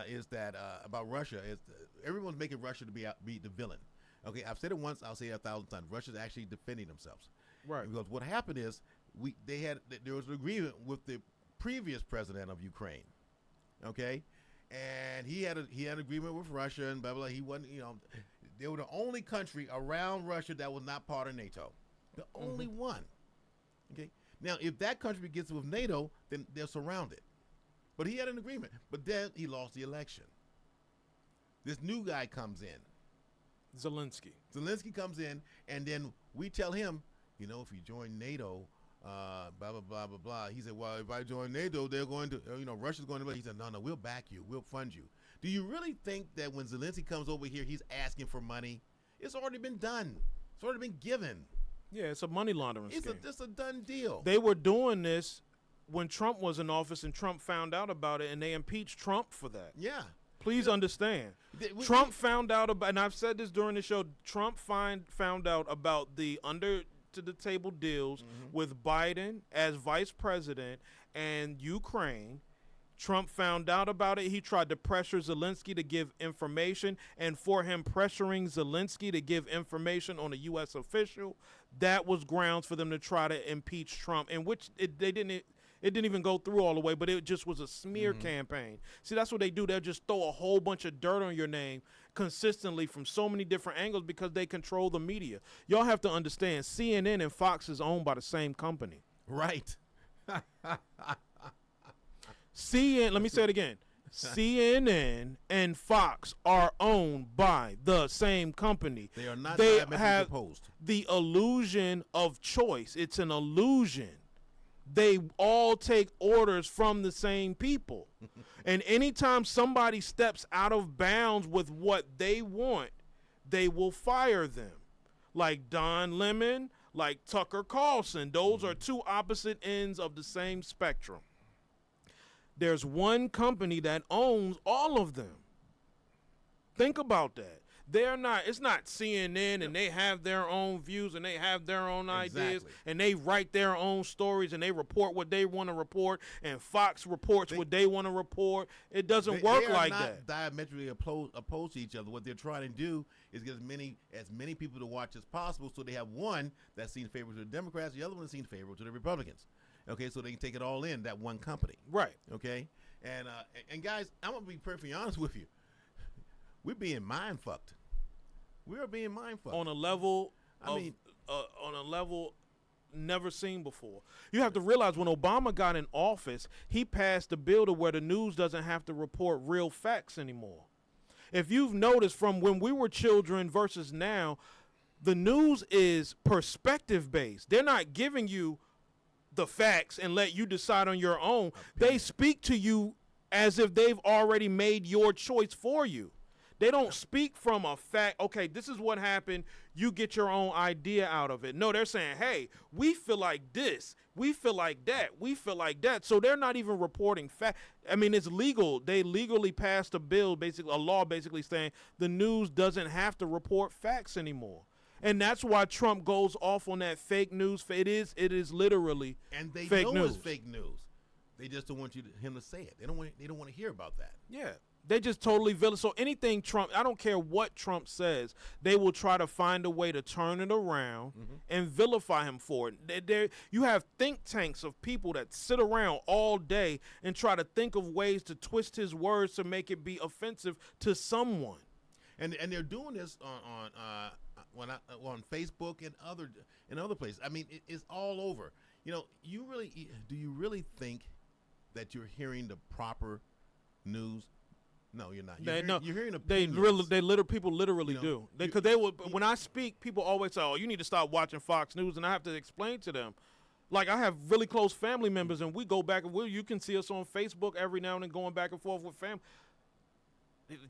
is that about Russia is everyone's making Russia to be the villain. Okay, I've said it once, I'll say it 1,000 times. Russia's actually defending themselves. Right. Because what happened is there was an agreement with the previous president of Ukraine. Okay, and he had an agreement with Russia and blah blah. He wasn't, they were the only country around Russia that was not part of NATO. The only one. Okay. Now, if that country gets with NATO, then they're surrounded. But he had an agreement. But then he lost the election. This new guy comes in. Zelensky comes in, and then we tell him, if you join NATO, blah, blah, blah, blah, blah. He said, well, if I join NATO, they're going to, Russia's going to, he said, no, we'll back you. We'll fund you. Do you really think that when Zelensky comes over here, he's asking for money? It's already been done. It's already been given. Yeah, it's a money laundering scheme. It's a done deal. They were doing this when Trump was in office, and Trump found out about it, and they impeached Trump for that. Yeah. Please understand. Trump found out about, and I've said this during the show, Trump found out about the under-to-the-table deals with Biden as vice president and Ukraine. Trump found out about it. He tried to pressure Zelensky to give information, and for him pressuring Zelensky to give information on a U.S. official, that was grounds for them to try to impeach Trump, in which it didn't even go through all the way, but it just was a smear campaign. See, that's what they do. They'll just throw a whole bunch of dirt on your name consistently from so many different angles because they control the media. Y'all have to understand, CNN and Fox is owned by the same company. Right. Let me say it again. CNN and Fox are owned by the same company. They are not diametrically opposed. The illusion of choice. It's an illusion. They all take orders from the same people. And anytime somebody steps out of bounds with what they want, they will fire them. Like Don Lemon, like Tucker Carlson. Those are two opposite ends of the same spectrum. There's one company that owns all of them. Think about that. It's not CNN and they have their own views and they have their own ideas and they write their own stories and they report what they want to report and Fox reports what they want to report. It doesn't work like that. They are not diametrically opposed to each other. What they're trying to do is get as many people to watch as possible, so they have one that seems favorable to the Democrats, the other one seems favorable to the Republicans. Okay, so they can take it all in, that one company. Right. Okay? And guys, I'm going to be perfectly honest with you. We're being mind-fucked. We are being mind-fucked. On a level never seen before. You have to realize when Obama got in office, he passed a bill to where the news doesn't have to report real facts anymore. If you've noticed from when we were children versus now, the news is perspective-based. They're not giving you the facts and let you decide on your own. They speak to you as if they've already made your choice for you. They don't speak from a fact, okay, this is what happened, you get your own idea out of it. No, they're saying, hey, we feel like this, we feel like that, we feel like that. So they're not even reporting fact. I mean, it's legal. They legally passed a bill, basically a law basically saying the news doesn't have to report facts anymore. And that's why Trump goes off on that fake news. It is literally and they fake know news. It's fake news. They just don't want him to say it. They don't want to hear about that. Yeah. They just totally villain. So anything Trump, I don't care what Trump says, they will try to find a way to turn it around and vilify him for it. You have think tanks of people that sit around all day and try to think of ways to twist his words to make it be offensive to someone. And they're doing this on Facebook and other places. I mean, it's all over. Do you really think that you're hearing the proper news? No, you're not. You're hearing opinions. People literally do. Because when I speak, people always say, "Oh, you need to stop watching Fox News," and I have to explain to them. Like, I have really close family members, and we go back and you can see us on Facebook every now and then going back and forth with family.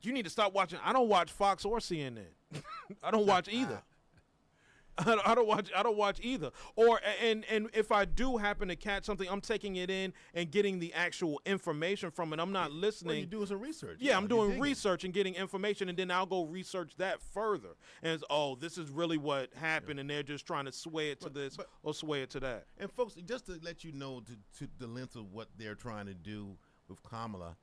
You need to stop watching. I don't watch Fox or CNN. I don't watch either. I don't watch either. Or and if I do happen to catch something, I'm taking it in and getting the actual information from it. I'm not listening. Well, you're doing some research. Yeah, I'm doing research and getting information, and then I'll go research that further. And it's, this is really what happened, and they're just trying to sway it to this or sway it to that. And folks, just to let you know to the length of what they're trying to do with Kamala,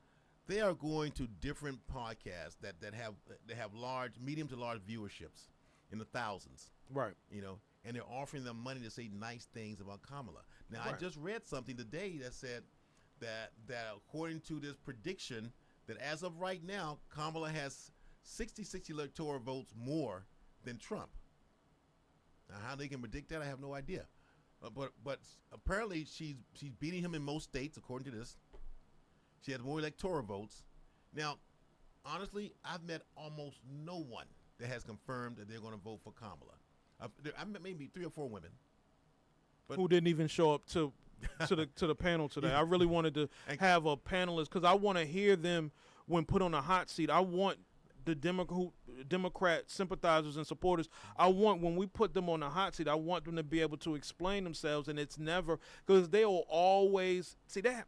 they are going to different podcasts that have large, medium to large viewerships in the thousands. Right. And they're offering them money to say nice things about Kamala. Now, Right. I just read something today that said that according to this prediction, that as of right now, Kamala has 66 electoral votes more than Trump. Now, how they can predict that, I have no idea. But apparently she's beating him in most states, according to this. She has more electoral votes. Now, honestly, I've met almost no one that has confirmed that they're going to vote for Kamala. I met maybe 3 or 4 women. Who didn't even show up to the panel today. I really wanted to have a panelist because I want to hear them when put on a hot seat. I want the Democrat sympathizers and supporters. I want, when we put them on the hot seat, I want them to be able to explain themselves, and it's never, because they will always see that.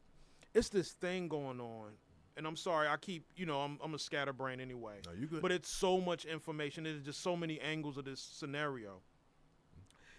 It's this thing going on. And I'm sorry, I keep, I'm a scatterbrain anyway. No, you good. But it's so much information. There's just so many angles of this scenario.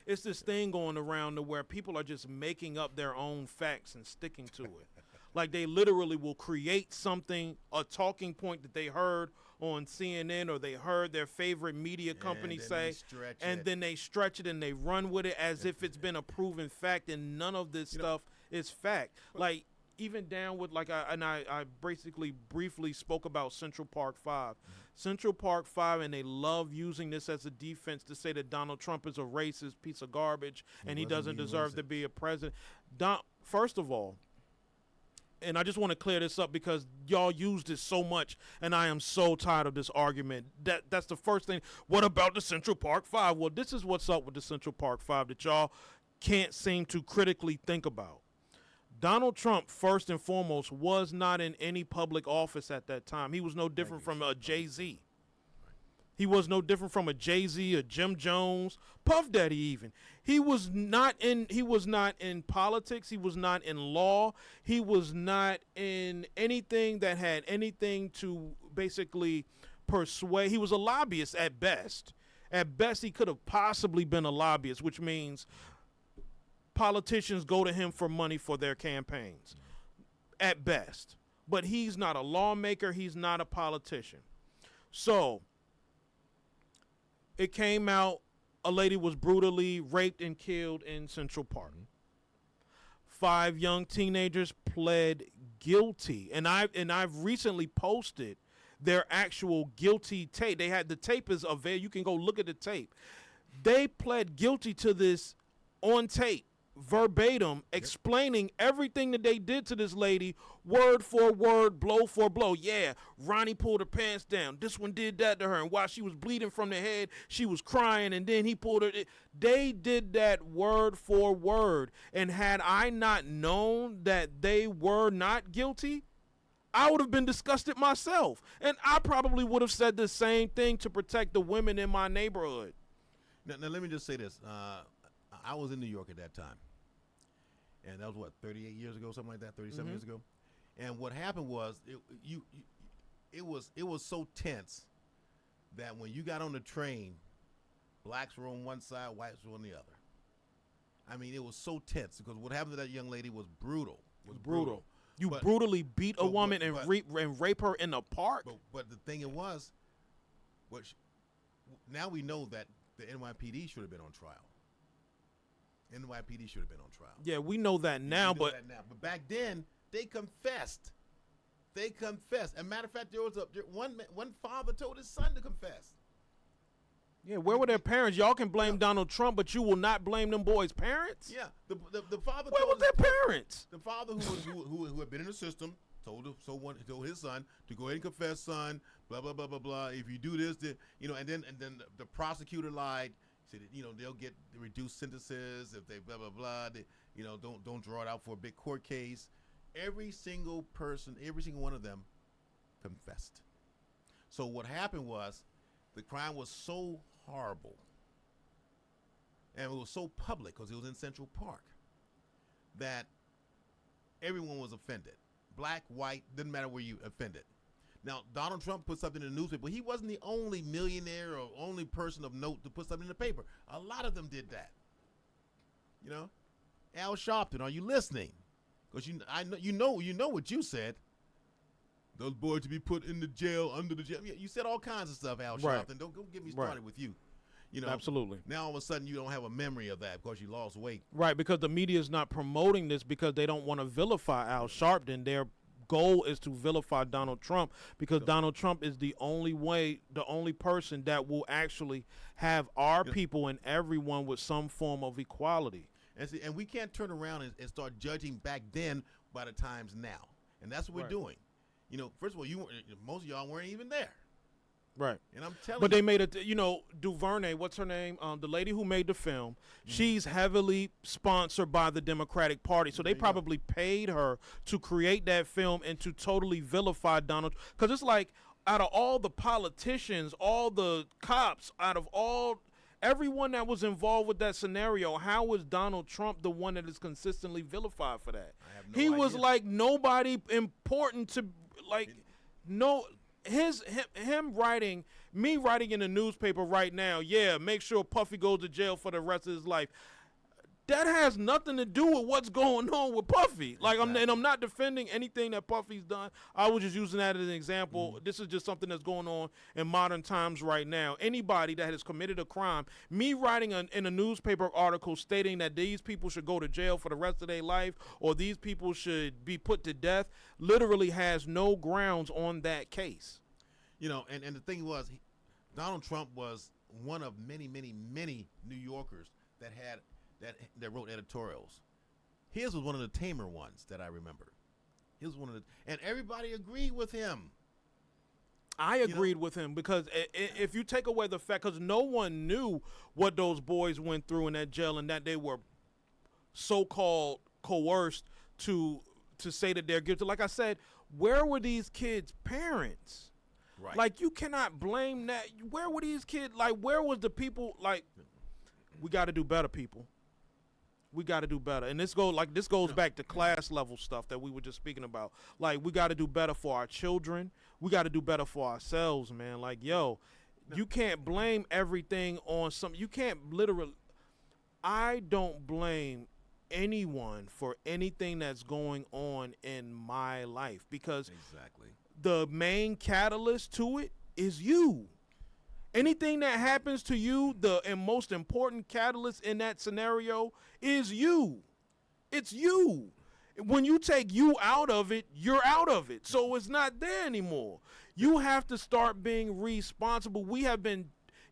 It's this thing going around to where people are just making up their own facts and sticking to it. Like they literally will create something, a talking point that they heard on CNN or they heard their favorite media company say, and then they stretch it and they run with it as if it's been a proven fact, and none of this stuff is fact. Like, even down with, like, I basically briefly spoke about Central Park 5. Mm-hmm. Central Park 5, and they love using this as a defense to say that Donald Trump is a racist piece of garbage and he doesn't deserve to be a president. First of all, and I just want to clear this up because y'all use this so much, and I am so tired of this argument. That's the first thing. What about the Central Park 5? Well, this is what's up with the Central Park 5 that y'all can't seem to critically think about. Donald Trump, first and foremost, was not in any public office at that time. He was no different from a Jay-Z. He was no different from a Jay-Z, a Jim Jones, Puff Daddy even. He was not in politics. He was not in law. He was not in anything that had anything to basically persuade. He was a lobbyist at best. At best, he could have possibly been a lobbyist, which means politicians go to him for money for their campaigns, at best. But he's not a lawmaker. He's not a politician. So it came out a lady was brutally raped and killed in Central Park. 5 young teenagers pled guilty. And I've recently posted their actual guilty tape. They had the tape is available. You can go look at the tape. They pled guilty to this on tape, verbatim, explaining everything that they did to this lady, word for word, blow for blow. Yeah, Ronnie pulled her pants down. This one did that to her. And while she was bleeding from the head, she was crying, and then he pulled her. They did that word for word. And had I not known that they were not guilty, I would have been disgusted myself. And I probably would have said the same thing to protect the women in my neighborhood. Now let me just say this. I was in New York at that time, and that was 38 years ago, something like that, 37 years ago. And what happened was, it was so tense that when you got on the train, blacks were on one side, whites were on the other. I mean, it was so tense because what happened to that young lady was brutal. Brutal. You brutally beat a woman and rape her in the park. But the thing now we know that the NYPD should have been on trial. NYPD should have been on trial. Yeah, we know that now, but back then they confessed. As a matter of fact, there was one father told his son to confess. Yeah, where were their parents? Y'all can blame Donald Trump, but you will not blame them boys' parents. Yeah, the father. Where was their parents? The father who had been in the system told his son to go ahead and confess, son. Blah blah blah blah blah. If you do this, and then the prosecutor lied. Said they'll get reduced sentences if they blah blah blah. They, don't draw it out for a big court case. Every single person, every single one of them, confessed. So what happened was, the crime was so horrible and it was so public because it was in Central Park that everyone was offended. Black, white, didn't matter where you offended. Now, Donald Trump put something in the newspaper. He wasn't the only millionaire or only person of note to put something in the paper. A lot of them did that. You know, Al Sharpton, are you listening? Because you know what you said. Those boys to be put in the jail, under the jail. You said all kinds of stuff, Al Right. Sharpton. Don't get me started with you. You know, Absolutely. Now all of a sudden you don't have a memory of that because you lost weight. Right, because the media is not promoting this because they don't want to vilify Al Sharpton. Their goal is to vilify Donald Trump because Donald Trump is the only person that will actually have our people and everyone with some form of equality. And we can't turn around and start judging back then by the times now. And that's what we're doing. You know, first of all, most of y'all weren't even there. Right. And I'm telling you. But they made it, DuVernay, what's her name? The lady who made the film, she's heavily sponsored by the Democratic Party. So they probably paid her to create that film and to totally vilify Donald. Because it's like, out of all the politicians, all the cops, everyone that was involved with that scenario, how was Donald Trump the one that is consistently vilified for that? I have no He idea. was like nobody important to, him writing, me writing in the newspaper right now, make sure Puffy goes to jail for the rest of his life. That has nothing to do with what's going on with Puffy. I'm not defending anything that Puffy's done. I was just using that as an example. This is just something that's going on in modern times right now. Anybody that has committed a crime, me writing in a newspaper article stating that these people should go to jail for the rest of their life or these people should be put to death, literally has no grounds on that case. You know, and the thing was, Donald Trump was one of many, many, many New Yorkers that wrote editorials. His was one of the tamer ones that I remember. And everybody agreed with him. I agreed with him because if you take away the fact, because no one knew what those boys went through in that jail and that they were so-called coerced to say that they're guilty. Like I said, where were these kids' parents? Right. Like, you cannot blame that. Where were these kids? Like, where was the people? Like, we got to do better, people. We got to do better. And this goes back to class level stuff that we were just speaking about. Like, we got to do better for our children. We got to do better for ourselves, man. Like, you can't blame everything on you can't literally. I don't blame anyone for anything that's going on in my life because the main catalyst to it is you. Anything that happens to you, the most important catalyst in that scenario is you. It's you. When you take you out of it, you're out of it. So it's not there anymore. You have to start being responsible. We have been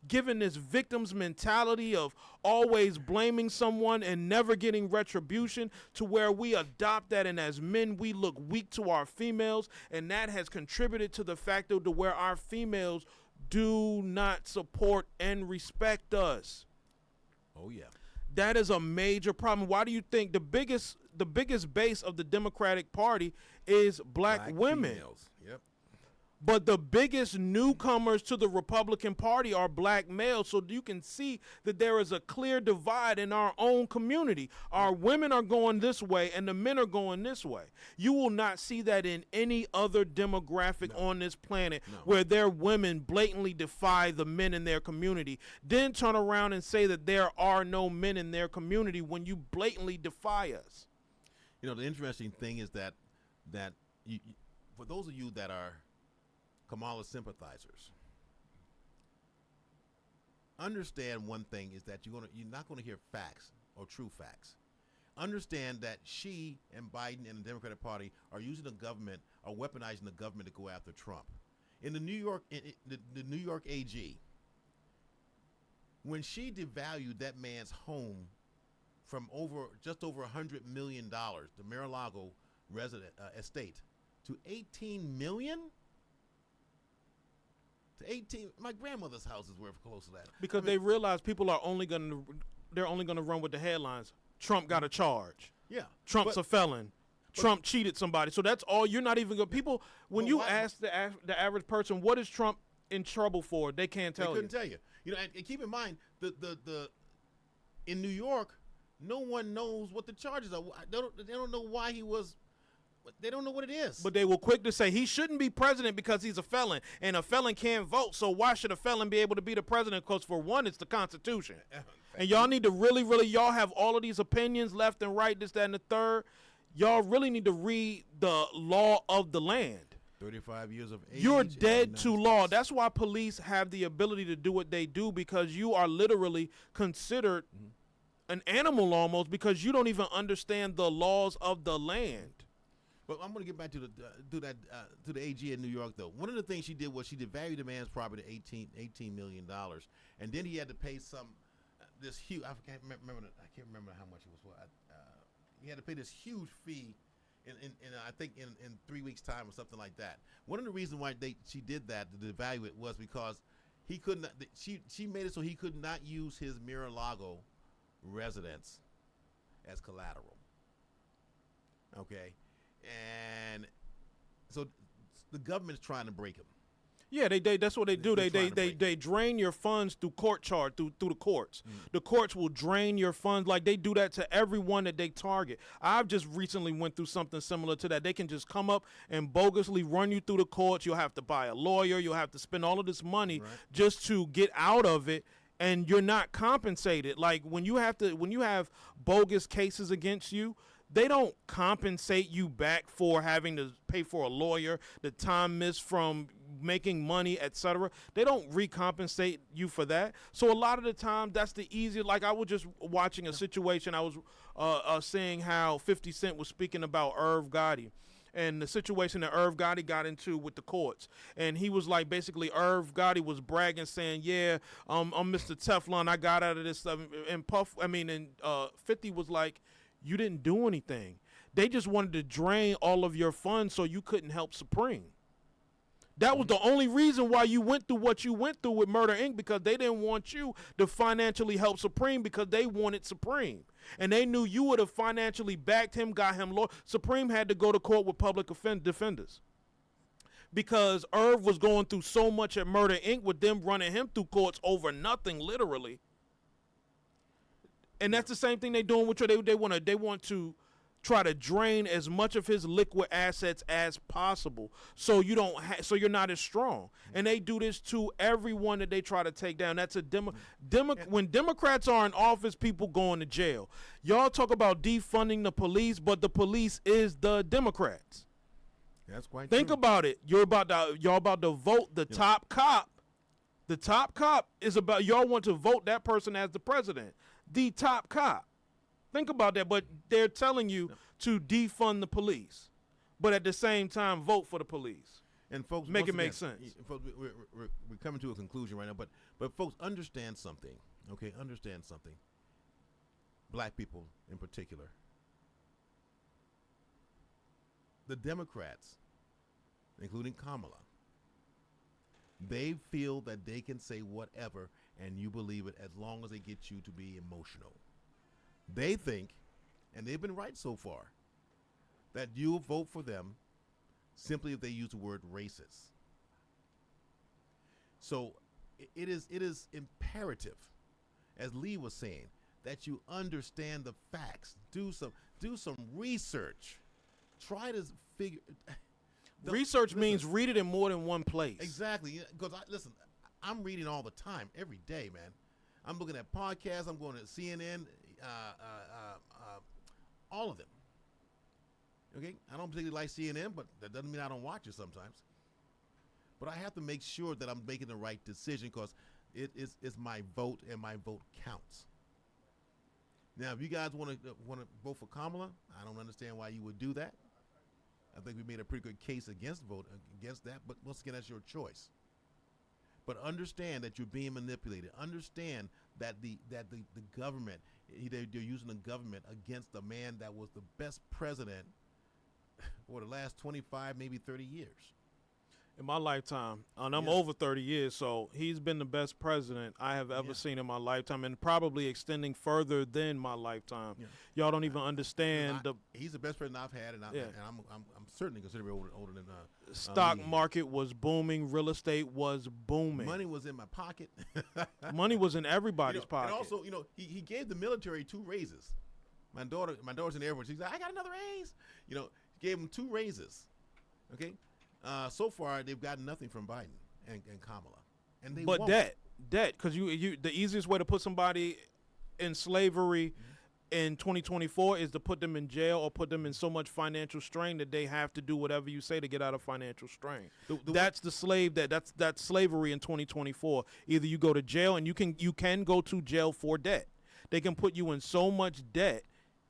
given this victim's mentality of always blaming someone and never getting retribution to where we adopt that, and as men we look weak to our females, and that has contributed to the fact to where our females do not support and respect us. Oh yeah. That is a major problem. Why do you think the biggest base of the Democratic Party is black women? Females. Yep. But the biggest newcomers to the Republican Party are black males. So you can see that there is a clear divide in our own community. Our women are going this way and the men are going this way. You will not see that in any other demographic on this planet where their women blatantly defy the men in their community. Then turn around and say that there are no men in their community when you blatantly defy us. You know, the interesting thing is that you, for those of you that are Kamala sympathizers, understand one thing is that you're not going to hear facts or true facts. Understand that she and Biden and the Democratic Party are using the government, are weaponizing the government to go after Trump. In the New York AG, when she devalued that man's home from just over $100 million, the Mar-a-Lago estate, to $18 million. To 18, my grandmother's house is worth close to that. Because they realize people are only going to run with the headlines. Trump got a charge. Yeah. Trump's a felon. Trump cheated somebody. So that's all. You're not even going to. People, when you ask the average person, what is Trump in trouble for, they can't tell you. They couldn't tell you. You know, and keep in mind, in New York, no one knows what the charges are. They don't know why he was. They don't know what it is. But they were quick to say he shouldn't be president because he's a felon, and a felon can't vote. So why should a felon be able to be the president? Because for one, it's the Constitution. And y'all need to really, y'all have all of these opinions left and right, this, that, and the third. Y'all really need to read the law of the land. 35 years of age. You're dead to law. That's why police have the ability to do what they do, because you are literally considered an animal almost, because you don't even understand the laws of the land. But I'm going to get back to the AG in New York, though. One of the things she did was she devalued the man's property to $18 million, and then he had to pay this huge. I can't remember how much it was. He had to pay this huge fee, in I think in 3 weeks' time or something like that. One of the reasons why she did that to devalue it was because he couldn't. She made it so he could not use his Mar-a-Lago residence as collateral. Okay. And so the government's trying to break him. Yeah, that's what they do. They drain your funds through court charge, through the courts. The courts will drain your funds. Like, they do that to everyone that they target. I've just recently went through something similar to that. They can just come up and bogusly run you through the courts. You'll have to buy a lawyer. You'll have to spend all of this money just to get out of it, and you're not compensated. Like, when you have bogus cases against you, they don't compensate you back for having to pay for a lawyer, the time missed from making money, etc. They don't recompensate you for that. So a lot of the time, that's the easier. Like, I was just watching a situation. I was seeing how 50 Cent was speaking about Irv Gotti and the situation that Irv Gotti got into with the courts. And he was like, basically, Irv Gotti was bragging, saying, yeah, I'm Mr. Teflon. I got out of this stuff. And 50 was like, you didn't do anything. They just wanted to drain all of your funds so you couldn't help Supreme. That was the only reason why you went through what you went through with Murder, Inc., because they didn't want you to financially help Supreme, because they wanted Supreme. And they knew you would have financially backed him, got him law. Supreme had to go to court with public defenders, because Irv was going through so much at Murder, Inc. with them running him through courts over nothing, literally. And that's the same thing they're doing with you. They want to try to drain as much of his liquid assets as possible, so you don't so you're not as strong. And they do this to everyone that they try to take down. That's when Democrats are in office, people going to jail. Y'all talk about defunding the police, but the police is the Democrats. That's quite Think true. about it. Y'all about to vote the top cop. The top cop is about, y'all want to vote that person as the president. The top cop. Think about that. But they're telling you to defund the police, but at the same time vote for the police. And folks, make it make sense. Folks, we're coming to a conclusion right now, but folks, understand something. Okay, understand something. Black people in particular. The Democrats, including Kamala, they feel that they can say whatever and you believe it, as long as they get you to be emotional. They think, and they've been right so far, that you'll vote for them simply if they use the word racist. So it is imperative, as Lee was saying, that you understand the facts. Do some research. Try to figure. Research means read it in more than one place. Exactly. Because listen, I'm reading all the time, every day, man. I'm looking at podcasts. I'm going to CNN. All of them. Okay, I don't particularly like CNN, but that doesn't mean I don't watch it sometimes. But I have to make sure that I'm making the right decision, because it's my vote, and my vote counts. Now, if you guys want to vote for Kamala, I don't understand why you would do that. I think we made a pretty good case against that, but once again, that's your choice. But understand that you're being manipulated. Understand that the government, they're using the government against the man that was the best president for the last 25, maybe 30 years. In my lifetime, and I'm Yes. over 30 years, so he's been the best president I have ever seen in my lifetime, and probably extending further than my lifetime. Yeah. Y'all don't even understand He's the best president I've had, and I'm certainly considerably older than stock Lee. market was booming, real estate was booming. Money was in my pocket. Money was in everybody's pocket. And also, he gave the military 2 raises. My daughter's in the Air Force. She's like, I got another raise. Gave him 2 raises. Okay. So far, they've gotten nothing from Biden and Kamala, and they won't. debt, because you the easiest way to put somebody in slavery in 2024 is to put them in jail or put them in so much financial strain that they have to do whatever you say to get out of financial strain. That's slavery in 2024. Either you go to jail, and you can go to jail for debt. They can put you in so much debt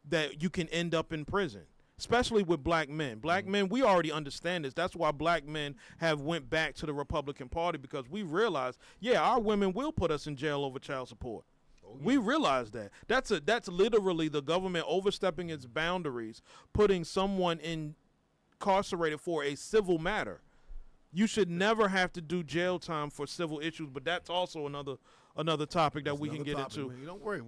that you can end up in prison. Especially with black men. Black men, we already understand this. That's why black men have went back to the Republican Party, because we realize, our women will put us in jail over child support. Oh, yeah. We realize that. That's literally the government overstepping its boundaries, putting someone incarcerated for a civil matter. You should never have to do jail time for civil issues, but that's also another topic that we can get into. Don't worry.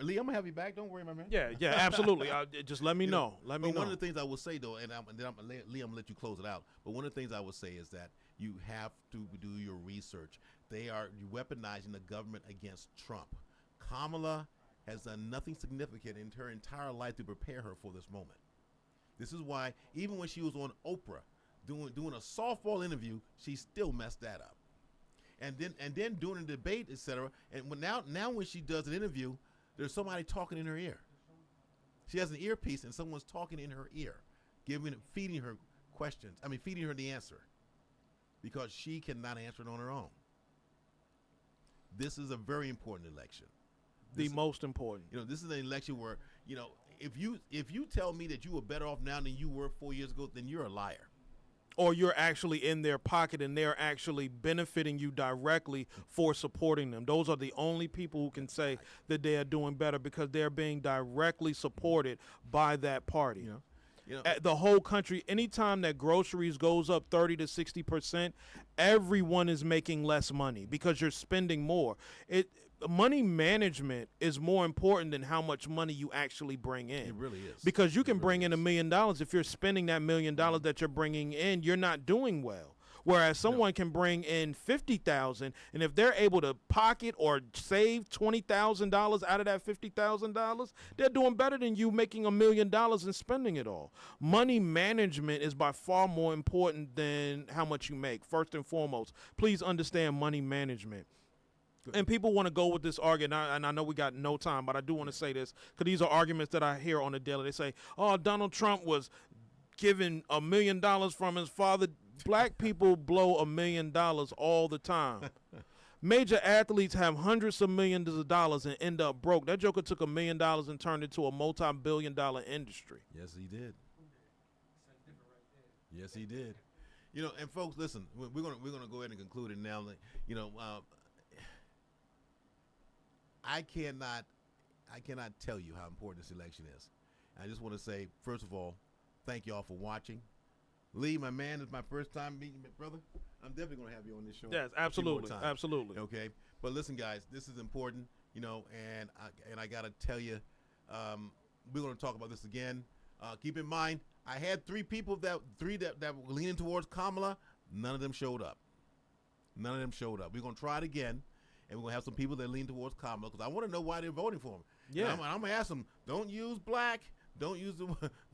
Lee, I'm going to have you back. Don't worry, my man. Yeah, absolutely. Just let me know. Let me know. One of the things I will say, though, Lee, I'm going to let you close it out, but one of the things I would say is that you have to do your research. They are weaponizing the government against Trump. Kamala has done nothing significant in her entire life to prepare her for this moment. This is why, even when she was on Oprah doing a softball interview, she still messed that up. And then doing a debate, etc. And now when she does an interview, there's somebody talking in her ear. She has an earpiece, and someone's talking in her ear, feeding her questions. Feeding her the answer, because she cannot answer it on her own. This is a very important election. The most important. This is an election where if you tell me that you are better off now than you were 4 years ago, then you're a liar. Or you're actually in their pocket and they're actually benefiting you directly for supporting them. Those are the only people who can say that they are doing better, because they're being directly supported by that party. The whole country, anytime that groceries goes up 30 to 60%, everyone is making less money because you're spending more. Money management is more important than how much money you actually bring in. It really is. Because you can bring in $1 million. If you're spending that $1 million that you're bringing in, you're not doing well. Whereas someone can bring in $50,000, and if they're able to pocket or save $20,000 out of that $50,000, they're doing better than you making $1 million and spending it all. Money management is by far more important than how much you make. First and foremost, please understand money management. And people want to go with this argument, and I know we got no time, but I do want to say this, because these are arguments that I hear on the daily. They say, Donald Trump was given $1 million from his father. Black people blow $1 million all the time. Major athletes have hundreds of millions of dollars and end up broke. That joker took $1 million and turned it into a multi-billion-dollar industry. Yes, he did. Yes, he did. And folks, listen, we're gonna go ahead and conclude it now. I cannot tell you how important this election is. I just want to say, first of all, thank you all for watching. Lee, my man, it's my first time meeting you, brother. I'm definitely going to have you on this show. Yes, absolutely, absolutely. Okay, but listen, guys, this is important, and I got to tell you, we're going to talk about this again. Keep in mind, I had three that were leaning towards Kamala. None of them showed up. We're going to try it again. And we're gonna have some people that lean towards Kamala, because I want to know why they're voting for him. Yeah, and I'm gonna ask them. Don't use black. Don't use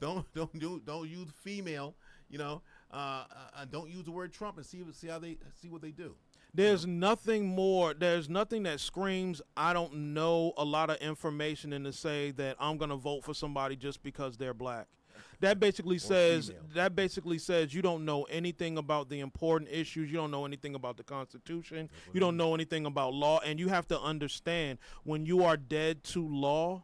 don't use female. Don't use the word Trump, and see what they do. There's nothing more. There's nothing that screams, I don't know a lot of information, and to say that I'm gonna vote for somebody just because they're black. That basically says you don't know anything about the important issues. You don't know anything about the Constitution. You don't know anything about law. And you have to understand, when you are dead to law,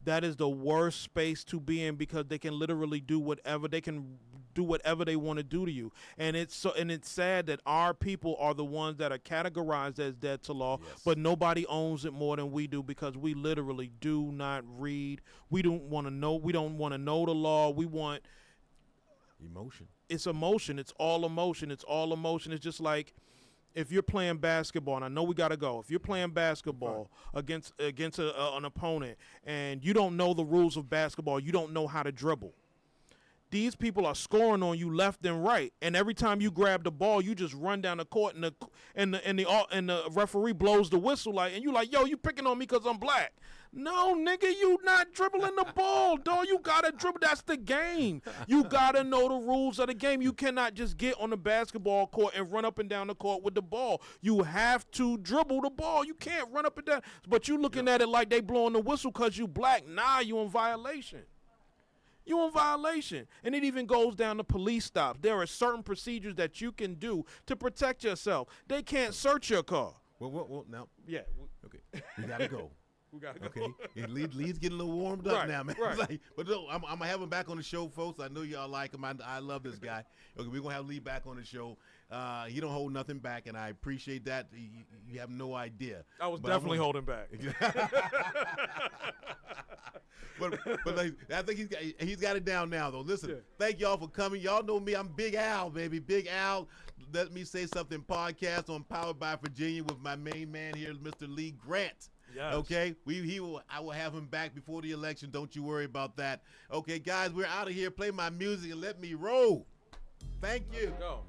that is the worst space to be in, because they can literally do whatever they want to do to you. And it's sad that our people are the ones that are categorized as dead to law, but nobody owns it more than we do, because we literally do not read. We don't want to know the law. We want emotion. it's emotion. It's all emotion. It's all emotion. It's just like if you're playing basketball, and I know we got to go. If you're playing basketball against an opponent and you don't know the rules of basketball, you don't know how to dribble. These people are scoring on you left and right, and every time you grab the ball, you just run down the court, and the referee blows the whistle, like, and you like, yo, you picking on me because I'm black. No, nigga, you not dribbling the ball, dog. You gotta dribble. That's the game. You gotta know the rules of the game. You cannot just get on the basketball court and run up and down the court with the ball. You have to dribble the ball. You can't run up and down. But you looking at it like they blowing the whistle because you black. Nah, you in violation. You in violation. And it even goes down to police stops. There are certain procedures that you can do to protect yourself. They can't search your car. Well, now. Yeah. Okay. We got to go. We got to go. Okay. And Lee's getting a little warmed up now, man. Right. Like, but no, I'm going to have him back on the show, folks. I know y'all like him. I love this guy. Okay, we're going to have Lee back on the show. He don't hold nothing back, and I appreciate that. You have no idea. I was definitely holding back. but like, I think he's got it down now, though. Listen, Thank y'all for coming. Y'all know me. I'm Big Al, baby. Big Al. Let Me Say Something podcast on Powered by Virginia with my main man here, Mr. Lee Grant. Yes. Okay, I will have him back before the election. Don't you worry about that. Okay, guys, we're out of here. Play my music and let me roll. Thank you. Let's go.